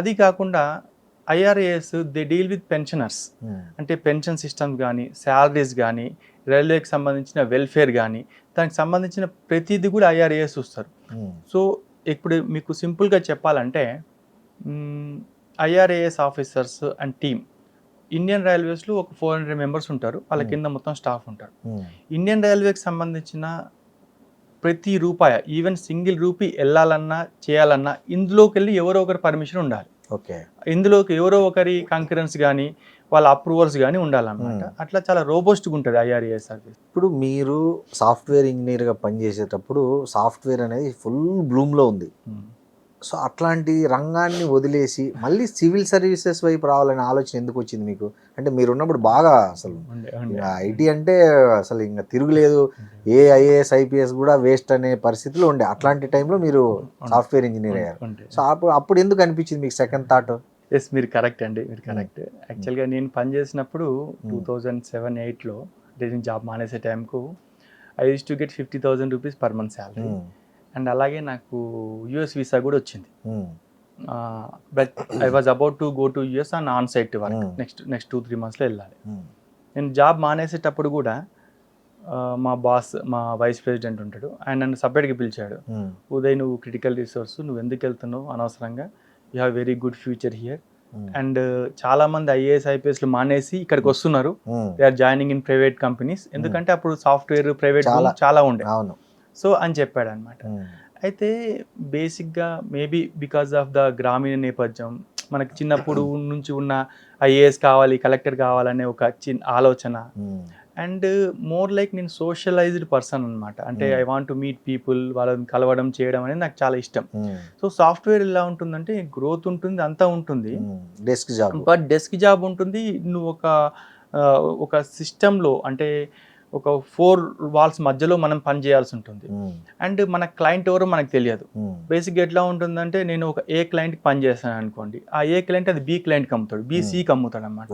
అది కాకుండా IRAS they deal with pensioners, అంటే పెన్షన్ సిస్టమ్స్ కానీ, శాలరీస్ కానీ, రైల్వేకి సంబంధించిన వెల్ఫేర్ కానీ, దానికి సంబంధించిన ప్రతిదీ కూడా IRAS చూస్తారు. సో ఇప్పుడు మీకు సింపుల్గా చెప్పాలంటే IRAS officers and team Indian రైల్వేస్లో ఒక 400 members ఉంటారు, వాళ్ళ కింద మొత్తం స్టాఫ్ ఉంటారు. ఇండియన్ రైల్వేకి సంబంధించిన ప్రతి రూపాయి, ఈవెన్ సింగిల్ రూపీ వెళ్ళాలన్నా చేయాలన్నా ఇందులోకి వెళ్ళి ఎవరో ఒకరి పర్మిషన్ ఉండాలి. ఇందులోకి ఎవరో ఒకరి కంకరెన్స్ కానీ వాళ్ళ అప్రూవల్స్ కానీ ఉండాలన్నమాట. అట్లా చాలా రోబస్ట్గా ఉంటుంది IRAS సర్వీస్. ఇప్పుడు మీరు సాఫ్ట్వేర్ ఇంజనీర్గా పనిచేసేటప్పుడు సాఫ్ట్వేర్ అనేది ఫుల్ బ్లూమ్లో ఉంది. సో అట్లాంటి రంగాన్ని వదిలేసి మళ్ళీ సివిల్ సర్వీసెస్ వైపు రావాలనే ఆలోచన ఎందుకు వచ్చింది మీకు? అంటే మీరు ఉన్నప్పుడు బాగా అసలు IT అంటే అసలు ఇంకా తిరుగులేదు, ఏ IAS IPS కూడా వేస్ట్ అనే పరిస్థితిలో ఉండే. అట్లాంటి టైంలో మీరు సాఫ్ట్వేర్ ఇంజనీర్ అయ్యారు. సో అప్పుడు ఎందుకు అనిపించింది మీకు సెకండ్ థాట్? ఎస్, మీరు కరెక్ట్ అండి, మీరు కరెక్ట్. యాక్చువల్గా నేను పనిచేసినప్పుడు 2007-8లో నేను జాబ్ మానేసే టైంకు I used to get 50,000 rupees per month salary. And అలాగే నాకు యుఎస్ వీసా కూడా వచ్చింది. But I was about to go to US on site work. Next 2-3 monthsలో వెళ్ళాలి. నేను జాబ్ మానేసేటప్పుడు కూడా మా బాస్, మా వైస్ ప్రెసిడెంట్ ఉంటాడు, ఆయన నన్ను సపరేట్గా పిలిచాడు. ఉదయ్, నువ్వు క్రిటికల్ రిసోర్స్, నువ్వు ఎందుకు వెళ్తున్నావు అనవసరంగా, you have very good future here. And చాలా మంది ఐఏఎస్ ఐపీఎస్లు మానేసి ఇక్కడికి వస్తున్నారు, they are joining in private companies, ఎందుకంటే అప్పుడు సాఫ్ట్వేర్ ప్రైవేట్ చాలా ఉండే. సో అని చెప్పాడు అనమాట. అయితే బేసిక్గా మేబీ బికాస్ ఆఫ్ ద గ్రామీణ నేపథ్యం, మనకి చిన్నప్పుడు నుంచి ఉన్న ఐఏఎస్ కావాలి, కలెక్టర్ కావాలనే ఒక చిన్న ఆలోచన, అండ్ మోర్ లైక్ నేను సోషలైజ్డ్ పర్సన్ అనమాట. అంటే I want to meet people, వాళ్ళని కలవడం చేయడం అనేది నాకు చాలా ఇష్టం. సో సాఫ్ట్వేర్ ఎలా ఉంటుందంటే గ్రోత్ ఉంటుంది, అంతా ఉంటుంది, బట్ డెస్క్ జాబ్ ఉంటుంది. నువ్వు ఒక సిస్టంలో, అంటే ఒక 4 walls మధ్యలో మనం పని చేయాల్సి ఉంటుంది. అండ్ మన క్లయింట్ ఎవరో మనకు తెలియదు. బేసిక్గా ఎట్లా ఉంటుందంటే, నేను ఒక ఏ క్లయింట్కి పని చేస్తాను అనుకోండి, ఆ ఏ క్లయింట్ అది బి క్లయింట్కి అమ్ముతాడు, సికి అమ్ముతాడు అనమాట.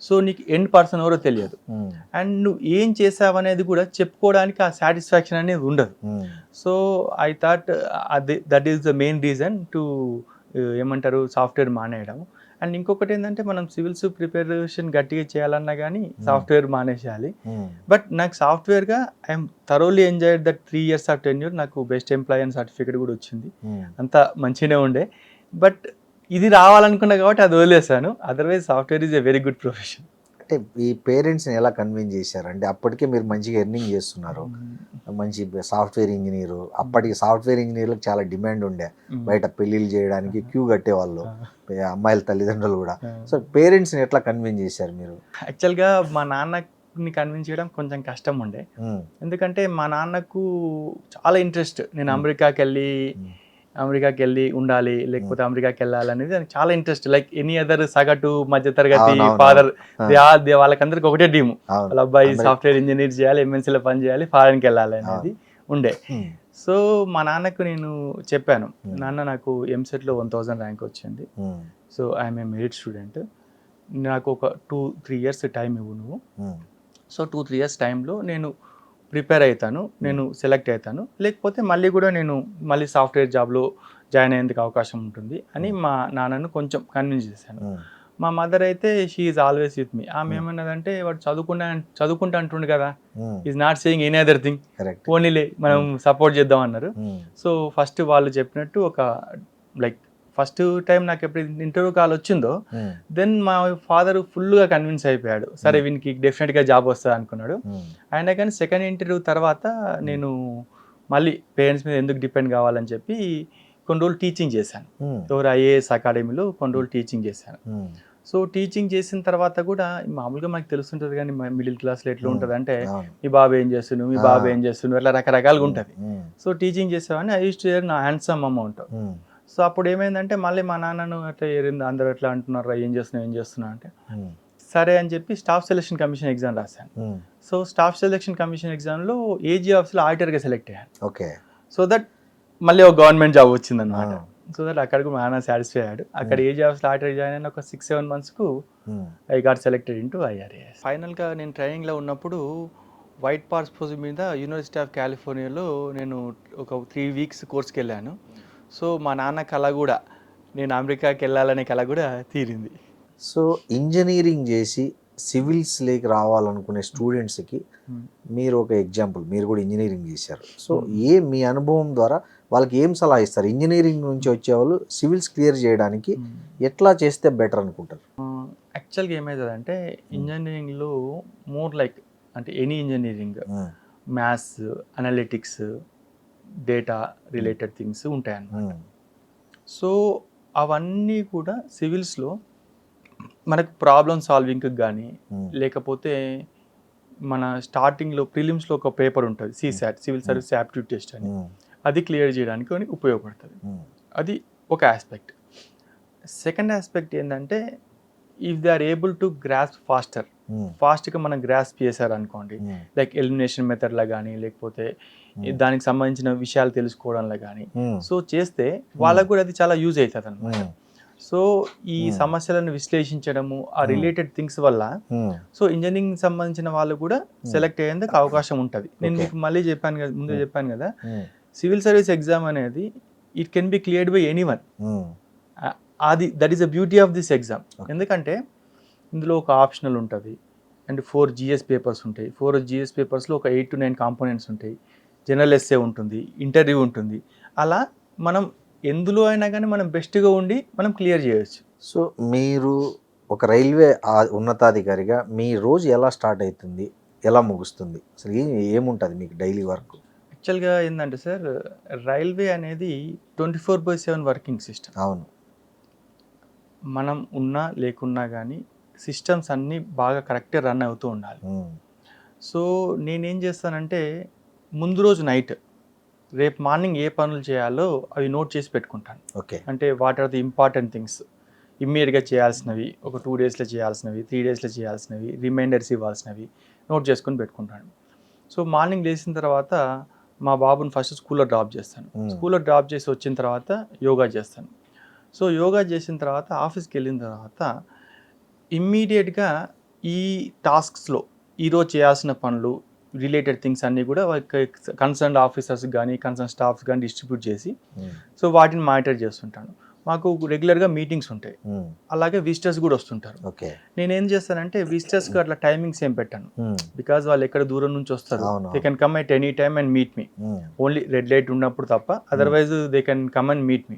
సో నీకు ఎండ్ పర్సన్ ఎవరో తెలియదు, అండ్ నువ్వు ఏం చేసావు అనేది కూడా చెప్పుకోవడానికి ఆ సాటిస్ఫాక్షన్ అనేది ఉండదు. So I thought that is the main reason to ఏమంటారు సాఫ్ట్వేర్ మానేయడం. అండ్ ఇంకొకటి ఏంటంటే, మనం సివిల్స్ ప్రిపరేషన్ గట్టిగా చేయాలన్నా కానీ సాఫ్ట్వేర్ మానేసేయాలి. బట్ నాకు సాఫ్ట్వేర్గా I'm thoroughly enjoyed that 3 years of tenure. నాకు బెస్ట్ ఎంప్లాయీ అని సర్టిఫికేట్ కూడా వచ్చింది, అంతా మంచిగానే ఉండే. బట్ ఇది రావాలనుకున్నా కాబట్టి అది వదిలేసాను. Otherwise software is a very good profession. అంటే ఈ పేరెంట్స్ని ఎలా కన్విన్స్ చేశారు? అంటే అప్పటికే మీరు మంచిగా ఎర్నింగ్ చేస్తున్నారు, మంచి సాఫ్ట్వేర్ ఇంజనీరు, అప్పటికి సాఫ్ట్వేర్ ఇంజనీర్లకు చాలా డిమాండ్ ఉండే, బయట పెళ్ళిళ్ళు చేయడానికి క్యూ కట్టేవాళ్ళు అమ్మాయిల తల్లిదండ్రులు కూడా. సో పేరెంట్స్ని ఎట్లా కన్విన్స్ చేశారు మీరు? యాక్చువల్గా మా నాన్నని కన్విన్స్ చేయడం కొంచెం కష్టం ఉండే, ఎందుకంటే మా నాన్నకు చాలా ఇంట్రెస్ట్ నేను అమెరికాకి వెళ్ళి ఉండాలి, లేకపోతే అమెరికాకి వెళ్ళాలి అనేది నాకు చాలా ఇంట్రెస్ట్. లైక్ ఎనీ అదర్ సగటు మధ్య తరగతి ఫాదర్, వాళ్ళకందరికి ఒకటే డ్రీమ్, వాళ్ళ అబ్బాయి సాఫ్ట్వేర్ ఇంజనీర్ చేయాలి, ఎంఎన్సీలో పని చేయాలి, ఫారెన్కి వెళ్ళాలి అనేది ఉండే. సో మా నాన్నకు నేను చెప్పాను, నాన్న నాకు ఎంసెట్లో 1000 ర్యాంక్ వచ్చింది, so I'm a merit student, నాకు ఒక 2-3 years టైం ఇవ్వు నువ్వు. సో 2-3 years టైంలో నేను ప్రిపేర్ అవుతాను, నేను సెలెక్ట్ అవుతాను, లేకపోతే మళ్ళీ సాఫ్ట్వేర్ జాబ్లో జాయిన్ అయ్యేందుకు అవకాశం ఉంటుంది అని మా నాన్నను కొంచెం కన్విన్స్ చేశాను. మా మదర్ అయితే she is always with me. ఆమె ఏమన్నదంటే, వాడు చదువుకుంటా అంటుండు కదా, is not saying any other thing, ఓన్లీలే మనం సపోర్ట్ చేద్దాం అన్నారు. సో ఫస్ట్ వాళ్ళు చెప్పినట్టు ఫస్ట్ టైం నాకు ఎప్పుడు ఇంటర్వ్యూ కాల్ వచ్చిందో, దెన్ మా ఫాదర్ ఫుల్గా కన్విన్స్ అయిపోయాడు, సరే వీనికి డెఫినెట్గా జాబ్ వస్తుంది అనుకున్నాడు. అయినా కానీ సెకండ్ ఇంటర్వ్యూ తర్వాత నేను మళ్ళీ పేరెంట్స్ మీద ఎందుకు డిపెండ్ కావాలని చెప్పి కొన్ని రోజులు టీచింగ్ చేశాను, ఐఏఎస్ అకాడమీలో కొన్ని రోజులు టీచింగ్ చేశాను. సో టీచింగ్ చేసిన తర్వాత కూడా మామూలుగా మనకు తెలుస్తుంటుంది, కానీ మిడిల్ క్లాస్లో ఎట్లా ఉంటుంది అంటే, మీ బాబు ఏం చేస్తున్నావు అట్లా రకరకాలుగా ఉంటుంది. సో టీచింగ్ చేసేవాడిని, I used to earn handsome amount. So అప్పుడు ఏమైందంటే, మళ్ళీ మా నాన్నను అట్లా అందరూ ఎట్లా అంటున్నారు, ఏం చేస్తున్నావు అంటే, సరే అని చెప్పి స్టాఫ్ సెలక్షన్ కమిషన్ ఎగ్జామ్ రాశాను. సో స్టాఫ్ సెలక్షన్ కమిషన్ ఎగ్జామ్లో ఏజీ ఆఫీస్లో ఆడిటర్గా సెలెక్ట్ అయ్యాను. సో దట్ మళ్ళీ ఒక గవర్నమెంట్ జాబ్ వచ్చిందనమాట. సో దట్ అక్కడ కూడా మా నాన్న సాటిస్ఫై అయ్యాడు. అక్కడ ఏజీ ఆఫీస్లో ఆడిటర్ జాయిన్ అయిన ఒక 6-7 monthsకు I got selected in to IRAS. ఫైనల్గా నేను ట్రైనింగ్లో ఉన్నప్పుడు వైట్ పాస్పోర్ట్ మీద యూనివర్సిటీ ఆఫ్ కాలిఫోర్నియాలో నేను ఒక 3 weeks కోర్స్కి వెళ్ళాను. సో మా నాన్న కళ కూడా, నేను అమెరికాకి వెళ్ళాలనే కళ కూడా తీరింది. సో ఇంజనీరింగ్ చేసి సివిల్స్లోకి రావాలనుకునే స్టూడెంట్స్కి మీరు ఒక ఎగ్జాంపుల్, మీరు కూడా ఇంజనీరింగ్ చేశారు. సో మీ అనుభవం ద్వారా వాళ్ళకి ఏం సలహా ఇస్తారు? ఇంజనీరింగ్ నుంచి వచ్చేవాళ్ళు సివిల్స్ క్లియర్ చేయడానికి ఎట్లా చేస్తే బెటర్ అనుకుంటారు? యాక్చువల్గా ఏమవుతుందంటే, ఇంజనీరింగ్లో మోర్ లైక్, అంటే any engineering, maths, analytics, data related things ఉంటాయన్నమాట. సో అవన్నీ కూడా సివిల్స్లో మనకు ప్రాబ్లమ్ సాల్వింగ్కి కానీ, లేకపోతే మన స్టార్టింగ్లో ప్రిలిమ్స్లో ఒక పేపర్ ఉంటుంది, CSAT, civil service aptitude test అని, అది క్లియర్ చేయడానికి ఉపయోగపడుతుంది. అది ఒక ఆస్పెక్ట్. సెకండ్ ఆస్పెక్ట్ ఏంటంటే, if they are able to grasp ఫాస్ట్గా మనం గ్రాస్ప్ చేశారు అనుకోండి, లైక్ ఎలిమినేషన్ మెథడ్లో కానీ, లేకపోతే దానికి సంబంధించిన విషయాలు తెలుసుకోవడంలో కానీ, సో చేస్తే వాళ్ళకు కూడా అది చాలా యూజ్ అవుతుంది అనమాట. సో ఈ సమస్యలను విశ్లేషించడము, ఆ రిలేటెడ్ థింగ్స్ వల్ల సో ఇంజనీరింగ్ సంబంధించిన వాళ్ళు కూడా సెలెక్ట్ అయ్యేందుకు అవకాశం ఉంటుంది. నేను మీకు మళ్ళీ ముందే చెప్పాను కదా, సివిల్ సర్వీస్ ఎగ్జామ్ అనేది it can be cleared by anyone. That is the beauty of this exam. ఎందుకంటే ఇందులో ఒక ఆప్షనల్ ఉంటుంది అండ్ 4 GS పేపర్స్ ఉంటాయి. 4 GS పేపర్స్లో ఒక 8 to 9 కాంపోనెంట్స్ ఉంటాయి. జనరల్ ఎస్సే ఉంటుంది, ఇంటర్వ్యూ ఉంటుంది. అలా మనం ఎందులో అయినా కానీ మనం బెస్ట్గా ఉండి మనం క్లియర్ చేయొచ్చు. సో మీరు ఒక రైల్వే ఉన్నతాధికారిగా మీ రోజు ఎలా స్టార్ట్ అవుతుంది, ఎలా ముగుస్తుంది, అసలు ఏముంటుంది మీకు డైలీ వర్క్? యాక్చువల్గా ఏంటంటే సార్, రైల్వే అనేది 24/7 వర్కింగ్ సిస్టమ్. అవును. మనం ఉన్నా లేకున్నా కానీ సిస్టమ్స్ అన్నీ బాగా కరెక్ట్గా రన్ అవుతూ ఉండాలి. సో నేనేం చేస్తానంటే ముందు రోజు నైట్ రేపు మార్నింగ్ ఏ పనులు చేయాలో అవి నోట్ చేసి పెట్టుకుంటాను. ఓకే. అంటే what are the important things, ఇమ్మీడియట్గా చేయాల్సినవి, ఒక 2 డేస్లో చేయాల్సినవి, 3 డేస్లో చేయాల్సినవి, రిమైండర్స్ ఇవ్వాల్సినవి నోట్ చేసుకొని పెట్టుకుంటాను. సో మార్నింగ్ లేచిన తర్వాత మా బాబుని ఫస్ట్ స్కూల్లో డ్రాప్ చేస్తాను. స్కూల్లో డ్రాప్ చేసి వచ్చిన తర్వాత యోగా చేస్తాను. సో యోగా చేసిన తర్వాత ఆఫీస్కి వెళ్ళిన తర్వాత ఇమ్మీడియట్గా ఈ టాస్క్స్లో ఈరోజు చేయాల్సిన పనులు రిలేటెడ్ థింగ్స్ అన్నీ కూడా కన్సర్న్ ఆఫీసర్స్ కానీ కన్సర్న్ స్టాఫ్స్ కానీ డిస్ట్రిబ్యూట్ చేసి సో వాటిని మానిటర్ చేస్తుంటాను. మాకు రెగ్యులర్గా మీటింగ్స్ ఉంటాయి, అలాగే విజిటర్స్ కూడా వస్తుంటారు. నేనేం చేస్తానంటే విజిటర్స్కి అట్లా టైమింగ్స్ ఏం పెట్టాను, బికాజ్ వాళ్ళు ఎక్కడ దూరం నుంచి వస్తారు. They can come at any time and meet me, only red light ఉన్నప్పుడు తప్ప, otherwise they can come and meet me.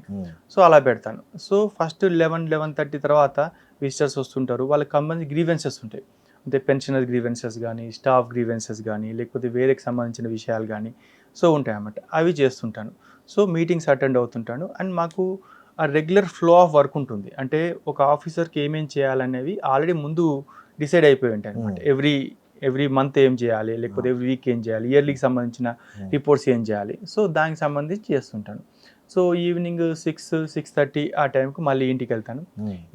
So అలా పెడతాను. సో ఫస్ట్ 11-11:30 తర్వాత విజిటర్స్ వస్తుంటారు, వాళ్ళకి సంబంధించి గ్రీవెన్సెస్ ఉంటాయి. అంటే పెన్షనర్ గ్రీవెన్సెస్ కానీ, స్టాఫ్ గ్రీవెన్సెస్ కానీ, లేకపోతే వేరేకి సంబంధించిన విషయాలు కానీ సో ఉంటాయి అన్నమాట. అవి చేస్తుంటాను. సో మీటింగ్స్ అటెండ్ అవుతుంటాను. అండ్ మాకు ఆ రెగ్యులర్ ఫ్లో ఆఫ్ వర్క్ ఉంటుంది. అంటే ఒక ఆఫీసర్కి ఏమేం చేయాలనేవి ఆల్రెడీ ముందు డిసైడ్ అయిపోయి ఉంటాయి అనమాట. ఎవ్రీ మంత్ ఏం చేయాలి, లేకపోతే ఎవ్రీ వీక్ ఏం చేయాలి, ఇయర్లీకి సంబంధించిన రిపోర్ట్స్ ఏం చేయాలి, సో దానికి సంబంధించి చేస్తుంటాను. సో ఈవినింగ్ 6-6:30 ఆ టైంకి మళ్ళీ ఇంటికి వెళ్తాను.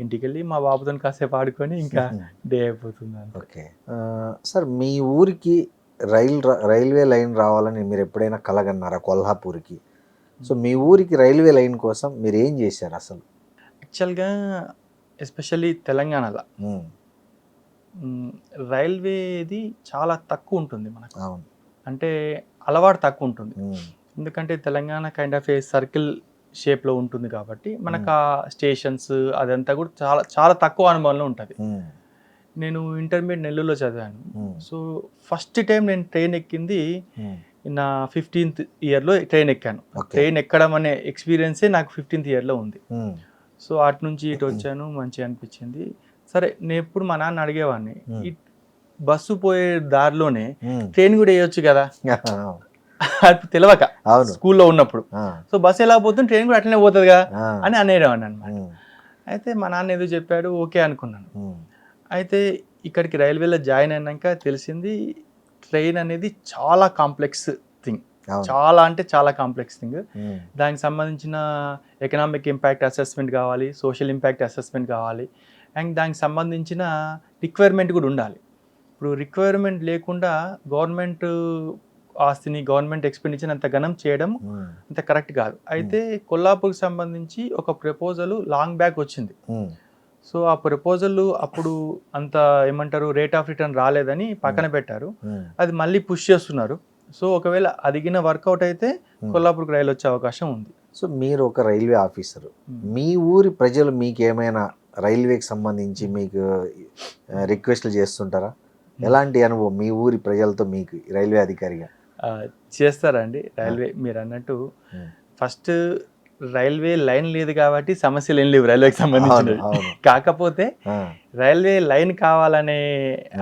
ఇంటికి వెళ్ళి మా బాబుతో కాసేపు ఆడుకొని ఇంకా డే అయిపోతుంది. ఓకే సార్, మీ ఊరికి రైల్వే లైన్ రావాలని మీరు ఎప్పుడైనా కలగన్నారా కొల్హాపూర్కి? సో మీ ఊరికి రైల్వే లైన్ కోసం మీరు ఏం చేశారు అసలు? యాక్చువల్గా ఎస్పెషల్లీ తెలంగాణలో రైల్వేది చాలా తక్కువ ఉంటుంది మనకు. అంటే అలవాటు తక్కువ ఉంటుంది. ఎందుకంటే Telangana kind of a circle షేప్లో ఉంటుంది కాబట్టి మనకు ఆ స్టేషన్స్ అదంతా కూడా చాలా చాలా తక్కువ అనుభవంలో ఉంటుంది. నేను ఇంటర్మీడియట్ నెల్లూరులో చదివాను. సో ఫస్ట్ టైం నేను ట్రైన్ ఎక్కింది నా 15th ఇయర్లో ట్రైన్ ఎక్కాను. ట్రైన్ ఎక్కడం అనే ఎక్స్పీరియన్సే నాకు 15th ఇయర్లో ఉంది. సో అటు నుంచి ఇటు వచ్చాను, మంచిగా అనిపించింది. సరే నేను ఎప్పుడు మా నాన్న అడిగేవాడిని, బస్సు పోయే దారిలోనే ట్రైన్ కూడా వేయొచ్చు కదా అది తెలియక స్కూల్లో ఉన్నప్పుడు. సో బస్సు ఎలా పోతుంది, ట్రైన్ కూడా అట్లనే పోతుంది కదా అని అనేవాడిని అనమాట. అయితే మా నాన్న ఏదో చెప్పాడు, ఓకే అనుకున్నాను. అయితే ఇక్కడికి రైల్వేలో జాయిన్ అయినాక తెలిసింది ట్రైన్ అనేది చాలా కాంప్లెక్స్ థింగ్, చాలా అంటే చాలా కాంప్లెక్స్ థింగ్. దానికి సంబంధించిన ఎకనామిక్ ఇంపాక్ట్ అసెస్మెంట్ కావాలి, సోషల్ ఇంపాక్ట్ అసెస్మెంట్ కావాలి, అండ్ దానికి సంబంధించిన రిక్వైర్మెంట్ కూడా ఉండాలి. ఇప్పుడు రిక్వైర్మెంట్ లేకుండా గవర్నమెంట్ ఆస్తిని, గవర్నమెంట్ ఎక్స్పెండిచర్ అంత ఘనం చేయడం అంత కరెక్ట్ కాదు. అయితే కొల్లాపూర్కి సంబంధించి ఒక ప్రపోజల్ లాంగ్ బ్యాక్ వచ్చింది. సో ఆ ప్రపోజల్ అప్పుడు అంత ఏమంటారు రేట్ ఆఫ్ రిటర్న్ రాలేదని పక్కన పెట్టారు. అది మళ్ళీ పుష్ చేస్తున్నారు. సో ఒకవేళ అదిగిన వర్కౌట్ అయితే కొల్లాపూర్కి రైలు వచ్చే అవకాశం ఉంది. సో మీరు ఒక రైల్వే ఆఫీసర్, మీ ఊరి ప్రజలు మీకు ఏమైనా రైల్వేకి సంబంధించి మీకు రిక్వెస్ట్లు చేస్తుంటారా? ఎలాంటి అనుభవం మీ ఊరి ప్రజలతో మీకు రైల్వే అధికారిగా? చేస్తారండి. రైల్వే మీరు అన్నట్టు ఫస్ట్ రైల్వే లైన్ లేదు కాబట్టి సమస్యలు ఏం లేవు రైల్వేకి సంబంధించినవి. కాకపోతే రైల్వే లైన్ కావాలనే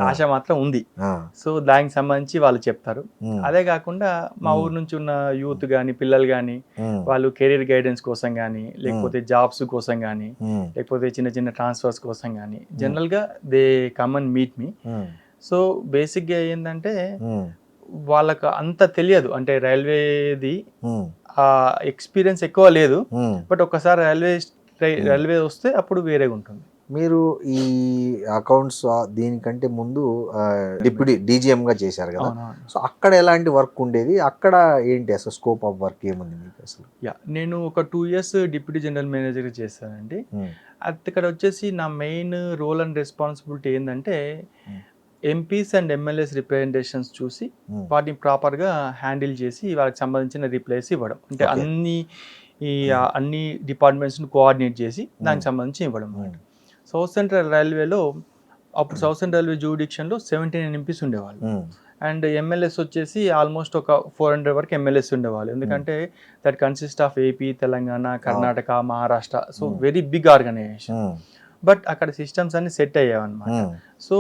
ఆశ మాత్రం ఉంది. సో దానికి సంబంధించి వాళ్ళు చెప్తారు. అదే కాకుండా మా ఊరు నుంచి ఉన్న యూత్ కానీ, పిల్లలు కానీ, వాళ్ళు కెరీర్ గైడెన్స్ కోసం కానీ, లేకపోతే జాబ్స్ కోసం కానీ, లేకపోతే చిన్న చిన్న ట్రాన్స్ఫర్స్ కోసం కానీ జనరల్గా they come and meet me. So బేసిక్గా ఏంటంటే వాళ్ళకు అంత తెలియదు, అంటే రైల్వేది ఎక్స్పీరియన్స్ ఎక్కువ లేదు. బట్ ఒక్కసారి రైల్వే వస్తే అప్పుడు వేరేగా ఉంటుంది. మీరు ఈ అకౌంట్స్ దీనికంటే ముందు డిప్యూటీ డీజీఎంగా చేశారు కదా, సో అక్కడ ఎలాంటి వర్క్ ఉండేది? అక్కడ ఏంటి అసలు స్కోప్ ఆఫ్ వర్క్ ఏముంది మీకు అసలు? నేను ఒక 2 years డిప్యూటీ జనరల్ మేనేజర్గా చేశానండి. అక్కడ వచ్చేసి నా మెయిన్ రోల్ అండ్ రెస్పాన్సిబిలిటీ ఏంటంటే ఎంపీస్ అండ్ ఎమ్మెల్యేస్ రిప్రజెంటేషన్స్ చూసి ఉమ్, వాటిని ప్రాపర్గా హ్యాండిల్ చేసి వాళ్ళకి సంబంధించిన రిప్లైస్ ఇవ్వడం. అంటే Okay. అన్ని డిపార్ట్మెంట్స్ని కోఆర్డినేట్ చేసి దానికి సంబంధించి ఇవ్వడం అన్నమాట. సౌత్ సెంట్రల్ రైల్వేలో అప్పుడు సౌత్ సెంట్రల్ రైల్వే జ్యూడిక్షన్లో 17 ఎంపీస్ ఉండేవాళ్ళు. అండ్ ఎమ్మెల్యేస్ వచ్చేసి ఆల్మోస్ట్ ఒక 400 వరకు ఎమ్మెల్యేస్ ఉండేవాళ్ళు. ఎందుకంటే that consist of AP, Telangana, Karnataka, Maharashtra. So very big organisation. But అక్కడ సిస్టమ్స్ అన్ని సెట్ అయ్యావన్నమాట. సో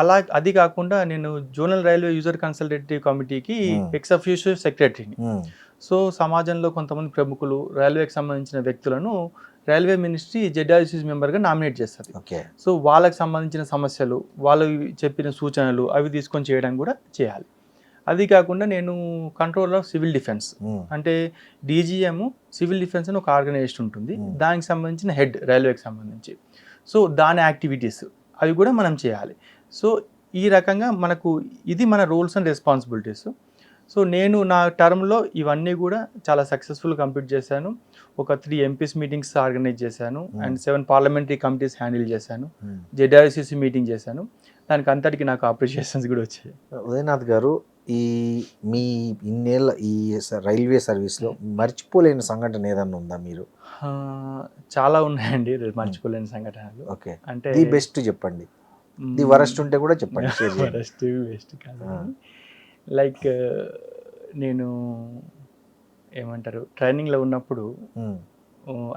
అలా అది కాకుండా నేను జోనల్ రైల్వే యూజర్ కన్సల్టేటివ్ కమిటీకి ఎక్స్ అఫీషియో సెక్రటరీని. సో సమాజంలో కొంతమంది ప్రముఖులు, రైల్వేకి సంబంధించిన వ్యక్తులను రైల్వే మినిస్ట్రీ జెడ్ఆర్సీసీ మెంబర్గా నామినేట్ చేస్తుంది. సో వాళ్ళకి సంబంధించిన సమస్యలు, వాళ్ళు చెప్పిన సూచనలు అవి తీసుకొని చేయడం కూడా చేయాలి. అది కాకుండా నేను కంట్రోలర్ ఆఫ్ సివిల్ డిఫెన్స్, అంటే డీజీఎం సివిల్ డిఫెన్స్ అని ఒక ఆర్గనైజేషన్ ఉంటుంది, దానికి సంబంధించిన హెడ్ రైల్వేకి సంబంధించి. సో దాని యాక్టివిటీస్ అవి కూడా మనం చేయాలి. సో ఈ రకంగా మనకు ఇది మన రోల్స్ అండ్ రెస్పాన్సిబిలిటీస్. సో నేను నా టర్మ్లో ఇవన్నీ కూడా చాలా సక్సెస్ఫుల్ కంప్లీట్ చేశాను. ఒక 3 ఎంపీస్ మీటింగ్స్ ఆర్గనైజ్ చేశాను అండ్ 7 పార్లమెంటరీ కమిటీస్ హ్యాండిల్ చేశాను, జెడ్ఆర్సీసీ మీటింగ్ చేశాను. దానికి అంతటికి నాకు అప్రిషియేషన్స్ కూడా వచ్చాయి. ఉదయనాథ్ గారు, ఈ మీ ఇన్నేళ్ళ ఈ రైల్వే సర్వీస్లో మర్చిపోలేని సంఘటన ఏదన్నా ఉందా మీరు? చాలా ఉన్నాయండి మర్చిపోలేని సంఘటనలు. ఓకే, అంటే ది బెస్ట్ చెప్పండి, ది వరస్ట్ ఉంటే కూడా చెప్పండి. బెస్ట్ కాదు, లైక్ నేను ఏమంటారు ట్రైనింగ్లో ఉన్నప్పుడు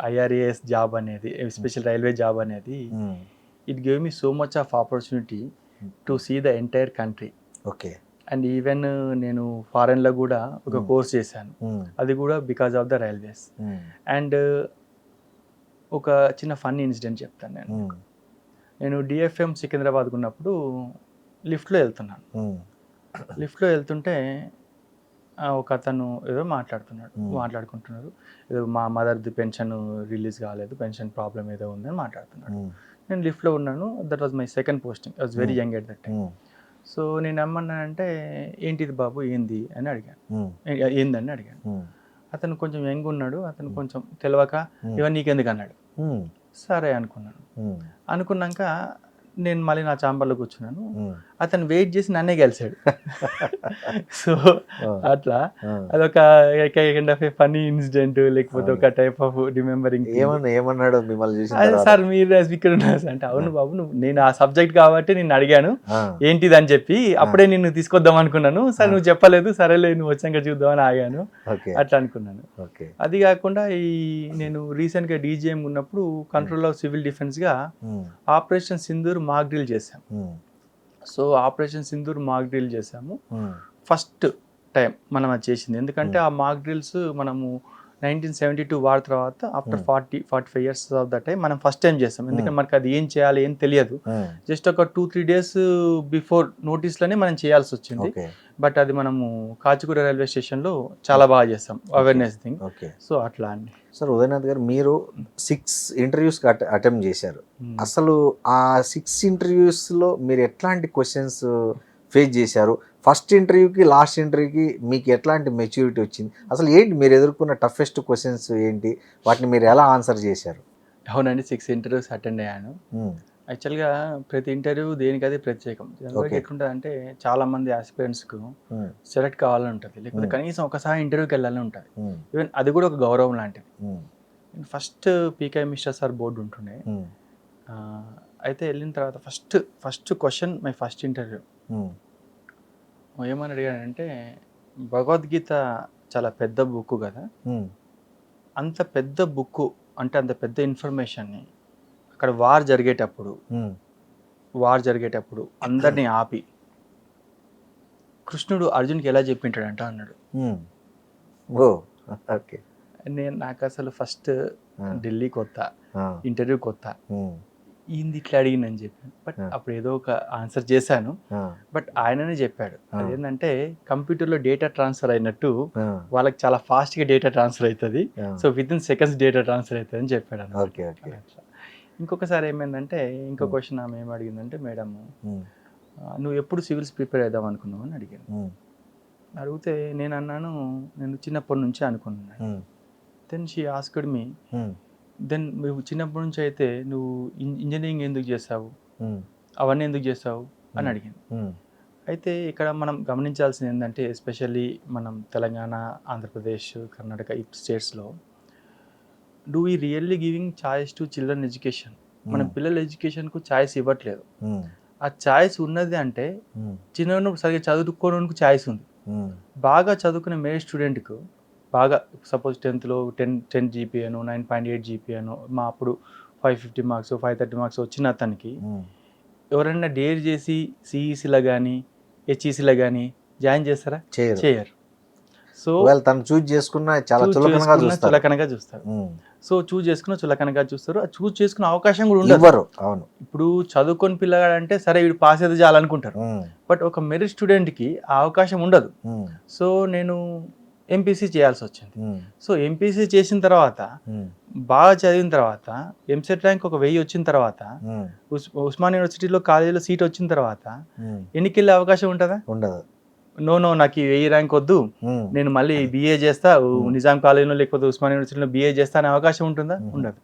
ఐఆర్ఏఎస్ జాబ్ అనేది, స్పెషల్ రైల్వే జాబ్ అనేది, it gave me so much of opportunity to see the entire country. Okay. And even నేను ఫారెన్లో కూడా ఒక కోర్స్ చేశాను, అది కూడా because of the railways. And ఒక చిన్న ఫన్నీ ఇన్సిడెంట్ చెప్తాను. నేను డిఎఫ్ఎం సికింద్రాబాద్కు ఉన్నప్పుడు లిఫ్ట్లో వెళ్తున్నాను. లిఫ్ట్లో వెళ్తుంటే ఒక అతను ఏదో మాట్లాడుకుంటున్నారు, ఏదో మా మదర్ది పెన్షన్ రిలీజ్ కాలేదు, పెన్షన్ ప్రాబ్లం ఏదో ఉందని మాట్లాడుతున్నాడు. నేను లిఫ్ట్లో ఉన్నాను. That was my second posting. I was very young at that time. So నేను ఏమన్నానంటే, ఏంటిది బాబు ఏంది అని అడిగాను, ఏందని అడిగాను. అతను కొంచెం యంగ్ ఉన్నాడు, అతను కొంచెం తెలియక ఇవన్నీ నీకెందుకు అన్నాడు. సరే అనుకున్నాక నేను మళ్ళీ నా ఛాంబర్లో కూర్చున్నాను. అతను వెయిట్ చేసి నన్నే కలిసాడు. సో అట్లా అదొక kind of a funny incident, లేకపోతే ఒక టైప్ ఆఫ్ రిమెంబరింగ్. ఏమన్నాడు మిమ్మల్ని చూసి? అదే సార్ మీరు ఇక్కడ ఉన్నారు అంటే, అవును బాబు నేను ఆ సబ్జెక్ట్ కాబట్టి నేను అడిగాను ఏంటిది అని చెప్పి, అప్పుడే నిన్ను తీసుకొద్దాం అనుకున్నాను సార్, నువ్వు చెప్పలేదు, సరేలే నువ్వు వచ్చాక చూద్దామని ఆగాను, అట్లా అనుకున్నాను. అది కాకుండా నేను రీసెంట్గా డీజీఎం ఉన్నప్పుడు కంట్రోల్ ఆఫ్ సివిల్ డిఫెన్స్గా ఆపరేషన్ సింధూర్ మాక్ డ్రిల్ చేసాం. So operation Sindoor mock drill చేసాము, ఫస్ట్ టైం మనం అది చేసింది. ఎందుకంటే ఆ మాక్ డ్రిల్స్ మనము 1972 వార్ తర్వాత after 45 years of the time మనం ఫస్ట్ టైం చేస్తాం. ఎందుకంటే మనకు అది ఏం చేయాలి ఏం తెలియదు. జస్ట్ ఒక 2-3 days బిఫోర్ నోటీస్లోనే మనం చేయాల్సి వచ్చింది. బట్ అది మనము కాచిగూడ రైల్వే స్టేషన్లో చాలా బాగా చేస్తాం, అవేర్నెస్ థింగ్. సో అట్లా అండి. సార్ ఉదయనాథ్ గారు, మీరు 6 interviews అటెంప్ట్ చేశారు. అసలు ఆ 6 interviewsలో మీరు ఎట్లాంటి క్వశ్చన్స్ ఫేస్ చేశారు? ఫస్ట్ ఇంటర్వ్యూకి లాస్ట్ ఇంటర్వ్యూకి మీకు ఎట్లాంటి మెచ్యూరిటీ వచ్చింది? అసలు ఏంటి మీరు ఎదుర్కొన్న టఫెస్ట్ క్వశ్చన్స్ ఏంటి? వాటిని మీరు ఎలా ఆన్సర్ చేశారు? అవునండి, 6 interviews అటెండ్ అయ్యాను. యాక్చువల్గా ప్రతి ఇంటర్వ్యూ దేనికది ప్రత్యేకం. ఎట్లుంటుంది అంటే, చాలా మంది ఆస్పిరెంట్స్కు సెలెక్ట్ కావాలని ఉంటుంది, లేకపోతే కనీసం ఒకసారి ఇంటర్వ్యూకి వెళ్ళాలని ఉంటుంది. ఈవెన్ అది కూడా ఒక గౌరవం లాంటిది. ఫస్ట్ పీకే మిశ్రా సార్ బోర్డు ఉంటుండే. అయితే వెళ్ళిన తర్వాత first question my first interview ఏమని అడిగానంటే, భగవద్గీత చాలా పెద్ద బుక్ కదా, అంత పెద్ద బుక్ అంటే అంత పెద్ద ఇన్ఫర్మేషన్ని అక్కడ వార్ జరిగేటప్పుడు అందరినీ ఆపి కృష్ణుడు అర్జున్కి ఎలా చెప్పింటాడంట అన్నాడు. నాకు అసలు ఫస్ట్ ఢిల్లీ కొత్త, ఇంటర్వ్యూ కొత్త, ఈయనది ఇట్లా అడిగిందని చెప్పాను. బట్ అప్పుడు ఏదో ఒక ఆన్సర్ చేశాను. బట్ ఆయననే చెప్పాడు, అదేంటంటే కంప్యూటర్లో డేటా ట్రాన్స్ఫర్ అయినట్టు వాళ్ళకి చాలా ఫాస్ట్గా డేటా ట్రాన్స్ఫర్ అవుతుంది, so with in seconds data transfer అవుతుంది అని చెప్పాడు అన్న. ఇంకొకసారి ఏమైందంటే, ఇంకో క్వశ్చన్ ఆమె ఏం అడిగిందంటే, మేడం నువ్వు ఎప్పుడు సివిల్స్ ప్రిపేర్ అవుదాం అనుకున్నావు అని అడిగాను. అడిగితే నేను అన్నాను, నేను చిన్నప్పటి నుంచే అనుకున్నాను. Then she asked me, then నువ్వు చిన్నప్పటి నుంచి అయితే నువ్వు ఇంజనీరింగ్ ఎందుకు చేస్తావు, అవన్నీ ఎందుకు చేస్తావు, అని అడిగింది. అయితే ఇక్కడ మనం గమనించాల్సింది ఏంటంటే ఎస్పెషల్లీ మనం తెలంగాణ, ఆంధ్రప్రదేశ్, కర్ణాటక ఈ స్టేట్స్లో do we really giving choice to children education? మన పిల్లల ఎడ్యుకేషన్కు ఛాయిస్ ఇవ్వట్లేదు. ఆ ఛాయిస్ ఉన్నది అంటే చిన్నప్పుడు సరిగ్గా చదువుకోవడానికి ఛాయిస్ ఉంది. బాగా చదువుకునే మెరిట్ స్టూడెంట్కు బాగా సపోజ్ 10th టెన్ జీపీఏను 9.8 జీపీఏను మా అప్పుడు 550 మార్క్స్ 530 మార్క్స్ వచ్చిన అతనికి ఎవరైనా డేర్ చేసి సిఈసీలో కానీ హెచ్ఈసీలో కానీ జాయిన్ చేస్తారా? చేయరు. సో తను చూజ్ చేసుకున్న చాలా చులకనగా చూస్తారు. సో చూజ్ చేసుకున్న చులకనగా చూస్తారు. చూజ్ చేసుకున్న అవకాశం కూడా ఉండదు. అవును, ఇప్పుడు చదువుకొని పిల్లగాడు అంటే సరే వీడు పాస్ అయితే చాలనుకుంటారు. బట్ ఒక మెరిట్ స్టూడెంట్కి ఆ అవకాశం ఉండదు. సో నేను ఎంపీసీ చేయాల్సి వచ్చింది. సో ఎంపీసీ చేసిన తర్వాత బాగా చదివిన తర్వాత ఎంసెట్ ర్యాంక్ ఒక 1000 వచ్చిన తర్వాత ఉస్మాన్ యూనివర్సిటీలో కాలేజీలో సీట్ వచ్చిన తర్వాత ఎన్నికి వెళ్ళే అవకాశం ఉంటుందా? ఉండదు. నో నాకు 1000 ర్యాంక్ వద్దు, నేను మళ్ళీ బీఏ చేస్తా, నిజాం కాలేజీలో లేకపోతే ఉస్మాన్ యూనివర్సిటీలో బీఏ చేస్తా అనే అవకాశం ఉంటుందా? ఉండదు.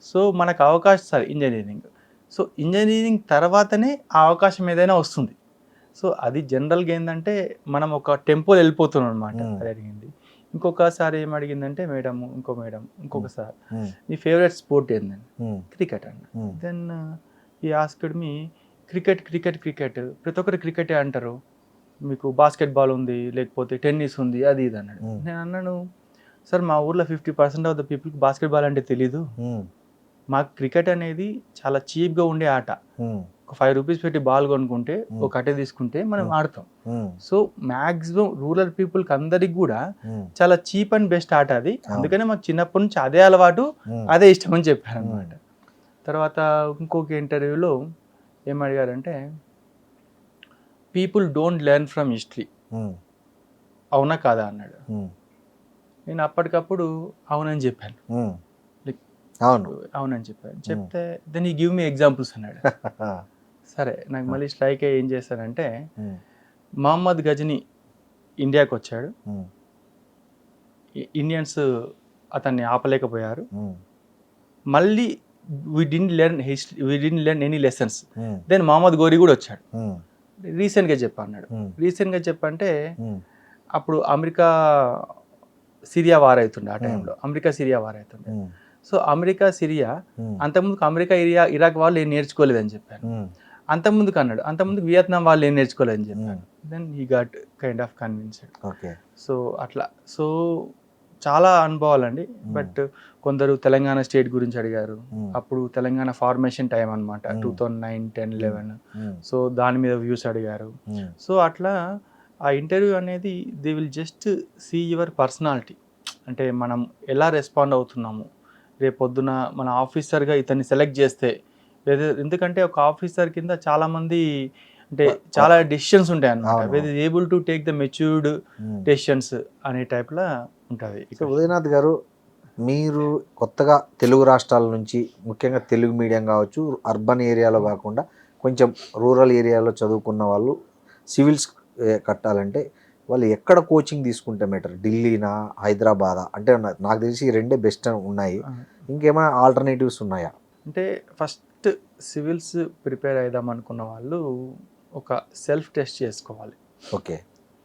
సో మనకు అవకాశం సార్ ఇంజనీరింగ్. సో ఇంజనీరింగ్ తర్వాతనే ఆ అవకాశం ఏదైనా వస్తుంది. సో అది జనరల్గా ఏంటంటే మనం ఒక టెంపోలో వెళ్ళిపోతున్నాం అనమాట. అది అడిగింది. ఇంకొకసారి ఏం అడిగిందంటే ఇంకొకసారి నీ ఫేవరెట్ స్పోర్ట్ ఏంటండి? క్రికెట్ అన్న. దెన్ ఈ ఆస్క్డ్ మీ క్రికెట్ ప్రతి ఒక్కరు క్రికెటే అంటారు, మీకు బాస్కెట్బాల్ ఉంది, లేకపోతే టెన్నిస్ ఉంది, అది ఇది అన్నాడు. నేను అన్నాను, సార్ మా ఊర్లో 50% ఆఫ్ ద పీపుల్కి బాస్కెట్బాల్ అంటే తెలీదు. మాకు క్రికెట్ అనేది చాలా చీప్గా ఉండే ఆట. ఒక 5 రూపీస్ పెట్టి బాల్ కొనుక్కుంటే ఒక అటే తీసుకుంటే మనం ఆడతాం. సో మ్యాక్సిమం రూరల్ పీపుల్కి అందరికి కూడా చాలా చీప్ అండ్ బెస్ట్ ఆట అది. అందుకనే మాకు చిన్నప్పటి నుంచి అదే అలవాటు, అదే ఇష్టం అని చెప్పారు అనమాట. తర్వాత ఇంకొక ఇంటర్వ్యూలో ఏం అడిగారంటే people don't learn from history, అవునా కాదా అన్నాడు. నేను అప్పటికప్పుడు అవునని చెప్పాను. అవునని చెప్పాను. చెప్తే దెన్ ఈ గివ్ మీ ఎగ్జాంపుల్స్ అన్నాడు. సరే, నాకు మళ్ళీ స్ట్రైక్ అయ్యి ఏం చేశానంటే మహమ్మద్ గజనీ ఇండియాకి వచ్చాడు, ఇండియన్స్ అతన్ని ఆపలేకపోయారు. మళ్ళీ we didn't learn any lessons. Then Muhammad Ghori కూడా వచ్చాడు, రీసెంట్గా చెప్పన్నాడు. రీసెంట్గా చెప్పంటే అప్పుడు అమెరికా సిరియా వార్ అవుతుండే. ఆ టైంలో అమెరికా సిరియా వార్ అవుతుండే. సో అమెరికా సిరియా అంతకుముందుకు అమెరికా ఇరాక్ వాళ్ళు ఏం నేర్చుకోలేదని చెప్పాను. అంతకుముందుకు అన్నాడు, అంతకుముందుకు వియత్నాం వాళ్ళు ఏం నేర్చుకోలేదని చెప్పాను. Then he got kind of convinced. So అట్లా సో చాలా అనుభవాలండి. బట్ కొందరు తెలంగాణ స్టేట్ గురించి అడిగారు. అప్పుడు తెలంగాణ ఫార్మేషన్ టైం అనమాట, 2009, 10, 11. సో దాని మీద వ్యూస్ అడిగారు. సో అట్లా ఆ ఇంటర్వ్యూ అనేది they will just see your personality, అంటే మనం ఎలా రెస్పాండ్ అవుతున్నాము. రేపొద్దున మన ఆఫీసర్గా ఇతన్ని సెలెక్ట్ చేస్తే, లేదా ఎందుకంటే ఒక ఆఫీసర్ కింద చాలామంది అంటే చాలా డెసిషన్స్ ఉంటాయి అన్నమాట. Whether is able to take the matured decisions అనే టైప్లో ఉంటుంది. సో ఉదయనాథ్ గారు, మీరు కొత్తగా తెలుగు రాష్ట్రాల నుంచి, ముఖ్యంగా తెలుగు మీడియం కావచ్చు, అర్బన్ ఏరియాలో కాకుండా కొంచెం రూరల్ ఏరియాలో చదువుకున్న వాళ్ళు సివిల్స్ కట్టాలంటే వాళ్ళు ఎక్కడ కోచింగ్ తీసుకుంటే బెటర్? ఢిల్లీనా, హైదరాబాదా? అంటే నాకు తెలిసి 2 బెస్ట్ ఉన్నాయి. ఇంకేమైనా ఆల్టర్నేటివ్స్ ఉన్నాయా? అంటే ఫస్ట్ సివిల్స్ ప్రిపేర్ అయిదాం అనుకున్న వాళ్ళు ఒక సెల్ఫ్ టెస్ట్ చేసుకోవాలి. ఓకే,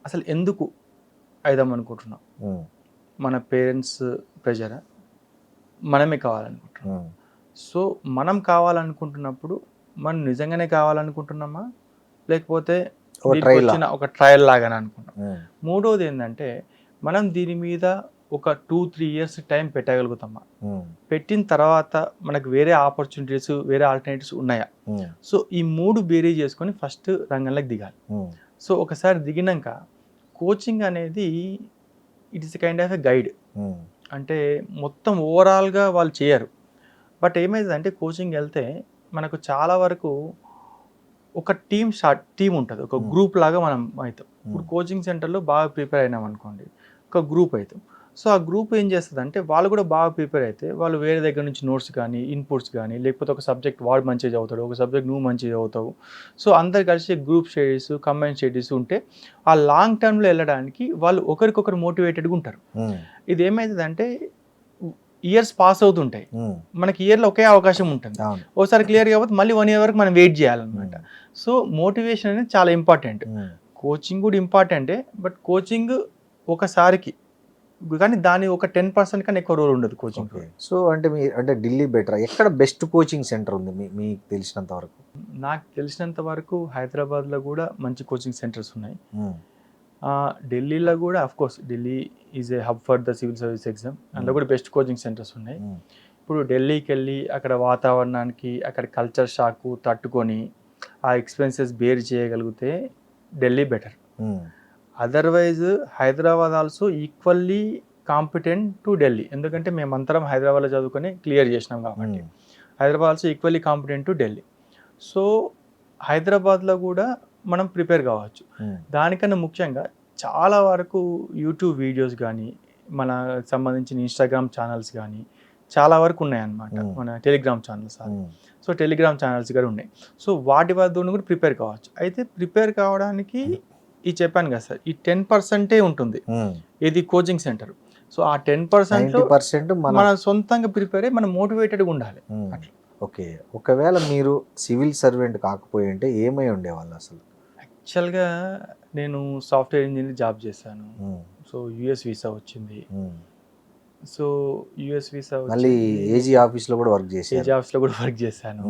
అసలు ఎందుకు అయిదాం అనుకుంటున్నాం? మన పేరెంట్స్ ప్రెజరా, మనమే కావాలనుకుంటున్నాం. సో మనం కావాలనుకుంటున్నప్పుడు మనం నిజంగానే కావాలనుకుంటున్నామా, లేకపోతే ఒక ట్రయల్ లాగానే అనుకుంటాం? మూడోది ఏంటంటే మనం దీని మీద ఒక 2-3 years టైం పెట్టగలుగుతామా? పెట్టిన తర్వాత మనకు వేరే ఆపర్చునిటీస్, వేరే ఆల్టర్నేటివ్స్ ఉన్నాయా? సో ఈ 3 బేరీ చేసుకొని ఫస్ట్ రంగంలోకి దిగాలి. సో ఒకసారి దిగినాక కోచింగ్ అనేది it is kind of a guide. అంటే మొత్తం ఓవరాల్గా వాళ్ళు చేయరు. బట్ ఏమైందంటే కోచింగ్ వెళ్తే మనకు చాలా వరకు ఒక టీమ్ ఉంటుంది, ఒక గ్రూప్ లాగా మనం అవుతాం. ఇప్పుడు కోచింగ్ సెంటర్లో బాగా ప్రిపేర్ అయినాం అనుకోండి, ఒక గ్రూప్ అవుతాం. సో ఆ గ్రూప్ ఏం చేస్తుంది అంటే వాళ్ళు కూడా బాగా ప్రిపేర్ అయితే వాళ్ళు వేరే దగ్గర నుంచి నోట్స్ కానీ, ఇన్పుట్స్ కానీ, లేకపోతే ఒక సబ్జెక్ట్ వాడు మంచిగా చదువుతాడు, ఒక సబ్జెక్ట్ నువ్వు మంచిగా చదువుతావు. సో అందరు కలిసి గ్రూప్ స్టడీస్, కంబైన్ స్టడీస్ ఉంటే ఆ లాంగ్ టర్మ్లో వెళ్ళడానికి వాళ్ళు ఒకరికొకరు మోటివేటెడ్గా ఉంటారు. ఇది ఏమవుతుందంటే ఇయర్స్ పాస్ అవుతుంటాయి, మనకి ఇయర్లో ఒకే అవకాశం ఉంటుంది. అవును. ఒకసారి క్లియర్ కాకపోతే మళ్ళీ 1 year వరకు మనం వెయిట్ చేయాలన్నమాట. సో మోటివేషన్ అనేది చాలా ఇంపార్టెంట్. కోచింగ్ కూడా ఇంపార్టెంటే, బట్ కోచింగ్ ఒకసారికి, కానీ దాని ఒక 10% కన్నా ఎక్కువ రోల్ ఉండదు కోచింగ్. సో అంటే అంటే ఢిల్లీ బెటర్, ఎక్కడ బెస్ట్ కోచింగ్ సెంటర్ ఉంది మీకు తెలిసినంత వరకు? నాకు తెలిసినంత వరకు హైదరాబాద్లో కూడా మంచి కోచింగ్ సెంటర్స్ ఉన్నాయి. ఢిల్లీలో కూడా of course Delhi is a hub for the civil service exam, అందులో కూడా బెస్ట్ కోచింగ్ సెంటర్స్ ఉన్నాయి. ఇప్పుడు ఢిల్లీకి వెళ్ళి అక్కడ వాతావరణానికి, అక్కడ కల్చర్ షాక్ తట్టుకొని ఆ ఎక్స్పెన్సెస్ బేర్ చేయగలిగితే Delhi better. Otherwise Hyderabad also equally competent to Delhi, ఎందుకంటే మేమంతరం హైదరాబాద్లో చదువుకొని క్లియర్ చేసినాం కాబట్టి. Hyderabad also equally competent to Delhi. So హైదరాబాద్లో కూడా మనం ప్రిపేర్ కావచ్చు. దానికన్నా ముఖ్యంగా చాలా వరకు యూట్యూబ్ వీడియోస్ కానీ, మన సంబంధించిన ఇన్స్టాగ్రామ్ ఛానల్స్ కానీ చాలా వరకు ఉన్నాయన్నమాట, మన Telegram channels. So Telegram channels కూడా ఉన్నాయి. సో వాటి వద్ద కూడా ప్రిపేర్ కావచ్చు. అయితే ప్రిపేర్ కావడానికి ఈ చెప్పాను కదా సార్, ఈ 10% ఉంటుంది ఇది కోచింగ్ సెంటర్. సో ఆ 10% మన సొంతంగా ప్రిపేర్ అయ్యి మనం మోటివేటెడ్గా ఉండాలి అట్లా. ఓకే, ఒకవేళ మీరు సివిల్ సర్వెంట్ కాకపోయి ఉంటే ఏమై ఉండేవాళ్ళు అసలు? యాక్చువల్గా నేను సాఫ్ట్వేర్ ఇంజనీర్ జాబ్ చేశాను. సో యుఎస్ వీసా వచ్చింది. సో యుఎస్ వీసా మళ్ళీ ఏజీ ఆఫీస్లో కూడా వర్క్ చేశాను. ఏజీ ఆఫీస్లో కూడా వర్క్ చేశాను.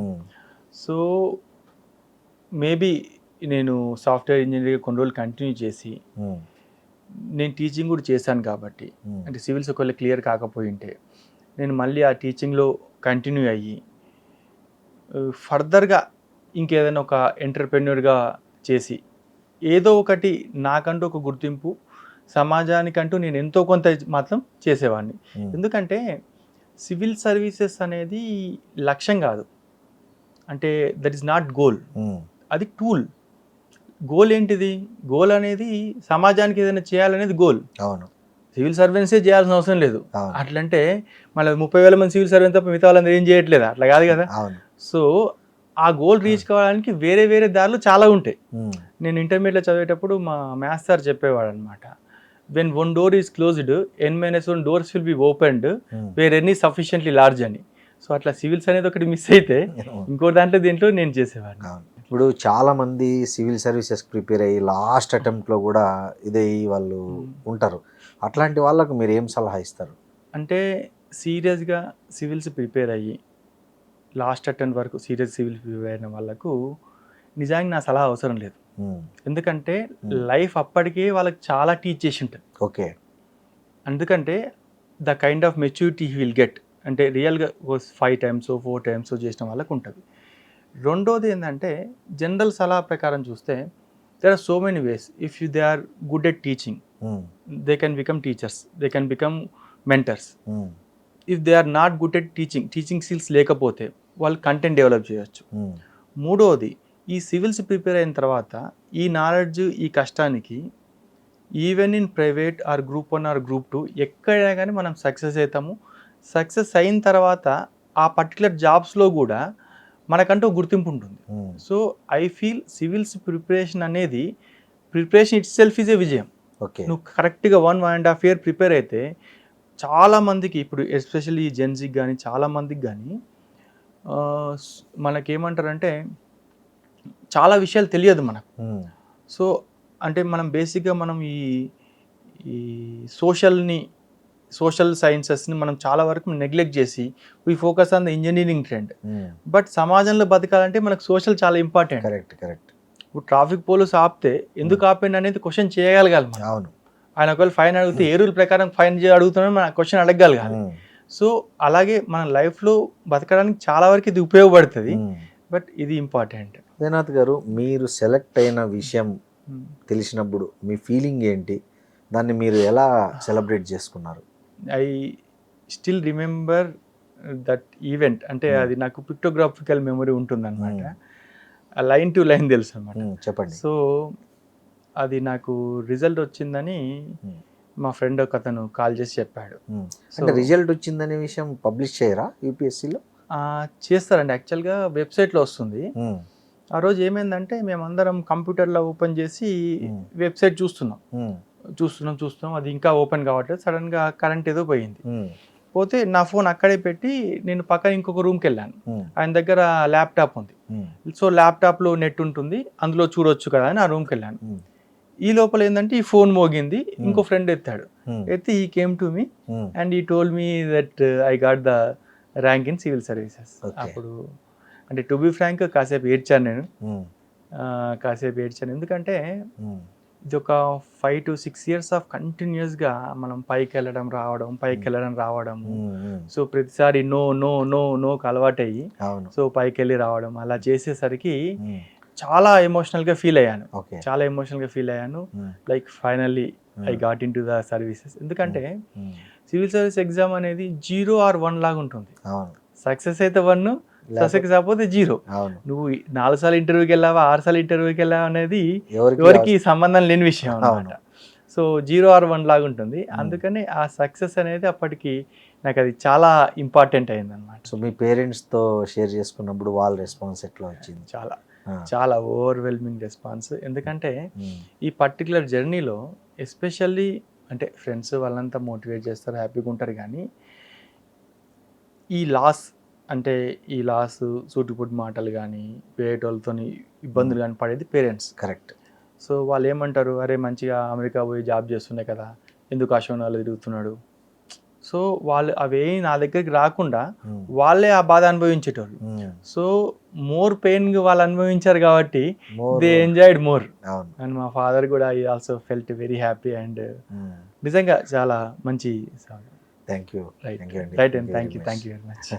సో మేబీ నేను సాఫ్ట్వేర్ ఇంజనీర్ కొన్ని రోజులు కంటిన్యూ చేసి నేను టీచింగ్ కూడా చేశాను కాబట్టి, అంటే సివిల్స్ ఒకవేళ క్లియర్ కాకపోయి ఉంటే నేను మళ్ళీ ఆ టీచింగ్లో కంటిన్యూ అయ్యి ఫర్దర్గా ఇంకేదైనా ఒక ఎంటర్ప్రెన్యూర్గా చేసి ఏదో ఒకటి నాకంటూ ఒక గుర్తింపు, సమాజానికంటూ నేను ఎంతో కొంత మాత్రం చేసేవాడిని. ఎందుకంటే సివిల్ సర్వీసెస్ అనేది లక్ష్యం కాదు, అంటే దట్ ఈస్ నాట్ గోల్, అది టూల్. గోల్ ఏంటిది? గోల్ అనేది సమాజానికి ఏదైనా చేయాలనేది గోల్. అవును, సివిల్ సర్వెన్సే చేయాల్సిన అవసరం లేదు. అట్లంటే మళ్ళీ 30,000 మంది సివిల్ సర్వెంట్ తప్ప మిగతా వాళ్ళందరూ ఏం చేయట్లేదు, అట్లా కాదు కదా. సో ఆ గోల్ రీచ్ కావడానికి వేరే వేరే దారులు చాలా ఉంటాయి. నేను ఇంటర్మీడియట్లో చదివేటప్పుడు మా మ్యాథ్స్ సార్ చెప్పేవాడు అనమాట, when 1 door is closed, n-1 doors will be opened where any sufficiently large అని. సో అట్లా సివిల్స్ అనేది ఒకటి మిస్ అయితే ఇంకో దీంట్లో నేను చేసేవాడిని. ఇప్పుడు చాలా మంది సివిల్ సర్వీసెస్ ప్రిపేర్ అయ్యి లాస్ట్ అటెంప్ట్లో కూడా ఇదే వాళ్ళు ఉంటారు. అట్లాంటి వాళ్ళకు మీరు ఏం సలహా ఇస్తారు? అంటే సీరియస్గా సివిల్స్ ప్రిపేర్ అయ్యి లాస్ట్ అటెంప్ట్ వరకు సీరియస్ సివిల్ ప్రిపేర్ అయిన వాళ్ళకు నిజానికి నా సలహా అవసరం లేదు. ఎందుకంటే లైఫ్ అప్పటికే వాళ్ళకి చాలా టీచ్ చేసి ఉంటుంది. ఓకే, ఎందుకంటే the kind of maturity he will get, అంటే రియల్గా 5 times 4 times చేసిన వాళ్ళకు ఉంటుంది. రెండోది ఏంటంటే జనరల్ సలహా ప్రకారం చూస్తే there are so many ways. If they are good at teaching, they can become teachers, they can become mentors. If they are not good at teaching skills లేకపోతే వాళ్ళు కంటెంట్ డెవలప్ చేయొచ్చు. మూడోది, ఈ సివిల్స్ ప్రిపేర్ అయిన తర్వాత ఈ knowledge, ఈ కష్టానికి even in private or group 1 or group 2 ఎక్కడైనా కానీ మనం సక్సెస్ అవుతాము. సక్సెస్ అయిన తర్వాత ఆ పర్టికులర్ జాబ్స్లో కూడా మనకంటూ గుర్తింపు ఉంటుంది. So I feel civils preparation అనేది, preparation itself is a విజయం. నువ్వు కరెక్ట్గా 1.5 year ప్రిపేర్ అయితే చాలామందికి, ఇప్పుడు ఎస్పెషల్లీ ఈ జెన్జీకి కానీ చాలామందికి కానీ మనకేమంటారంటే చాలా విషయాలు తెలియదు మనకు. సో అంటే మనం బేసిక్గా మనం ఈ సోషల్ సైన్సెస్ని మనం చాలా వరకు నెగ్లెక్ట్ చేసి we focus on the engineering trend. But సమాజంలో బతకాలంటే మనకు సోషల్ చాలా ఇంపార్టెంట్. కరెక్ట్. ఇప్పుడు ట్రాఫిక్ పోలీస్ ఆపితే ఎందుకు ఆపండి అనేది క్వశ్చన్ చేయగలగాలి మనం. అవును, ఆయన ఒకవేళ ఫైన్ అడిగితే ఏ రూల్ ప్రకారం ఫైన్ అడుగుతున్నాడు మన క్వశ్చన్ అడగగలగాలి. సో అలాగే మన లైఫ్లో బతకడానికి చాలా వరకు ఇది ఉపయోగపడుతుంది, బట్ ఇది ఇంపార్టెంట్. జగన్నాథ్ గారు, మీరు సెలెక్ట్ అయిన విషయం తెలిసినప్పుడు మీ ఫీలింగ్ ఏంటి? దాన్ని మీరు ఎలా సెలబ్రేట్ చేసుకున్నారు? I still remember that event. అంటే అది నాకు పిక్టోగ్రాఫికల్ మెమరీ ఉంటుందన్నమాట. లైన్ టు లైన్ తెలుసు అనమాట. చెప్పండి. సో అది నాకు రిజల్ట్ వచ్చిందని మా ఫ్రెండ్ ఒక అతను కాల్ చేసి చెప్పాడు. అంటే రిజల్ట్ వచ్చిందనే విషయం పబ్లిష్ చేయరా యూపీఎస్సీలో? చేస్తారండి, యాక్చువల్గా వెబ్సైట్లో వస్తుంది. ఆ రోజు ఏమైందంటే మేమందరం కంప్యూటర్లో ఓపెన్ చేసి వెబ్సైట్ చూస్తున్నాం, అది ఇంకా ఓపెన్ కావట్లేదు. సడన్గా కరెంట్ ఏదో పోయింది. పోతే నా ఫోన్ అక్కడే పెట్టి నేను పక్కన ఇంకొక రూమ్కి వెళ్ళాను. ఆయన దగ్గర ల్యాప్టాప్ ఉంది. సో ల్యాప్టాప్లో నెట్ ఉంటుంది, అందులో చూడొచ్చు కదా అని ఆ రూమ్కి వెళ్ళాను. ఈ లోపల ఏంటంటే ఈ ఫోన్ మోగింది, ఇంకో ఫ్రెండ్ ఎత్తాడు. ఎత్తి ఈ కేమ్ టు మీ అండ్ ఈ told me that I got the rank in civil services. అప్పుడు అంటే టు బి ఫ్రాంక్ కాసేపు ఏడ్చాను నేను. ఎందుకంటే ఇది ఒక 5 to 6 years ఆఫ్ కంటిన్యూస్గా మనం పైకి వెళ్ళడం రావడం. సో ప్రతిసారి నో నో నో నోకి అలవాటయ్యి సో పైకి వెళ్ళి రావడం అలా చేసేసరికి చాలా ఎమోషనల్గా ఫీల్ అయ్యాను. Like finally I got in to the services. ఎందుకంటే సివిల్ సర్వీస్ ఎగ్జామ్ అనేది 0 or 1 లాగా ఉంటుంది. సక్సెస్ అయితే 1, సక్సెస్ కాకపోతే 0. నువ్వు 4 సార్లు ఇంటర్వ్యూకి వెళ్ళావా, 6 సార్లు ఇంటర్వ్యూకి వెళ్ళావా అనేది ఎవరికి సంబంధం లేని విషయం అన్నమాట. సో 0 or 1 లాగా ఉంటుంది. అందుకని ఆ సక్సెస్ అనేది అప్పటికి నాకు అది చాలా ఇంపార్టెంట్ అయింది అనమాట. సో మీ పేరెంట్స్తో షేర్ చేసుకున్నప్పుడు వాళ్ళ రెస్పాన్స్ ఎట్లా వచ్చింది? చాలా ఓవర్వెల్మింగ్ రెస్పాన్స్. ఎందుకంటే ఈ పర్టికులర్ జర్నీలో ఎస్పెషల్లీ అంటే ఫ్రెండ్స్ వాళ్ళంతా మోటివేట్ చేస్తారు, హ్యాపీగా ఉంటారు. కానీ ఈ లాస్ సూటిపుట్టి మాటలు కానీ వేరేటోళ్ళతో ఇబ్బందులు కానీ పడేది పేరెంట్స్. కరెక్ట్. సో వాళ్ళు ఏమంటారు, అరే మంచిగా అమెరికా పోయి జాబ్ చేస్తుండే కదా, ఎందుకు అశోనాలు తిరుగుతున్నాడు. సో వాళ్ళు అవే నా దగ్గరికి రాకుండా వాళ్ళే ఆ బాధ అనుభవించేటోళ్ళు. సో మోర్ పెయిన్ వాళ్ళు అనుభవించారు కాబట్టి దే ఎంజాయ్డ్ మోర్. అండ్ మా ఫాదర్ కూడా ఈ also felt very happy and నిజంగా చాలా మంచి. Thank you. Right and thank you very much.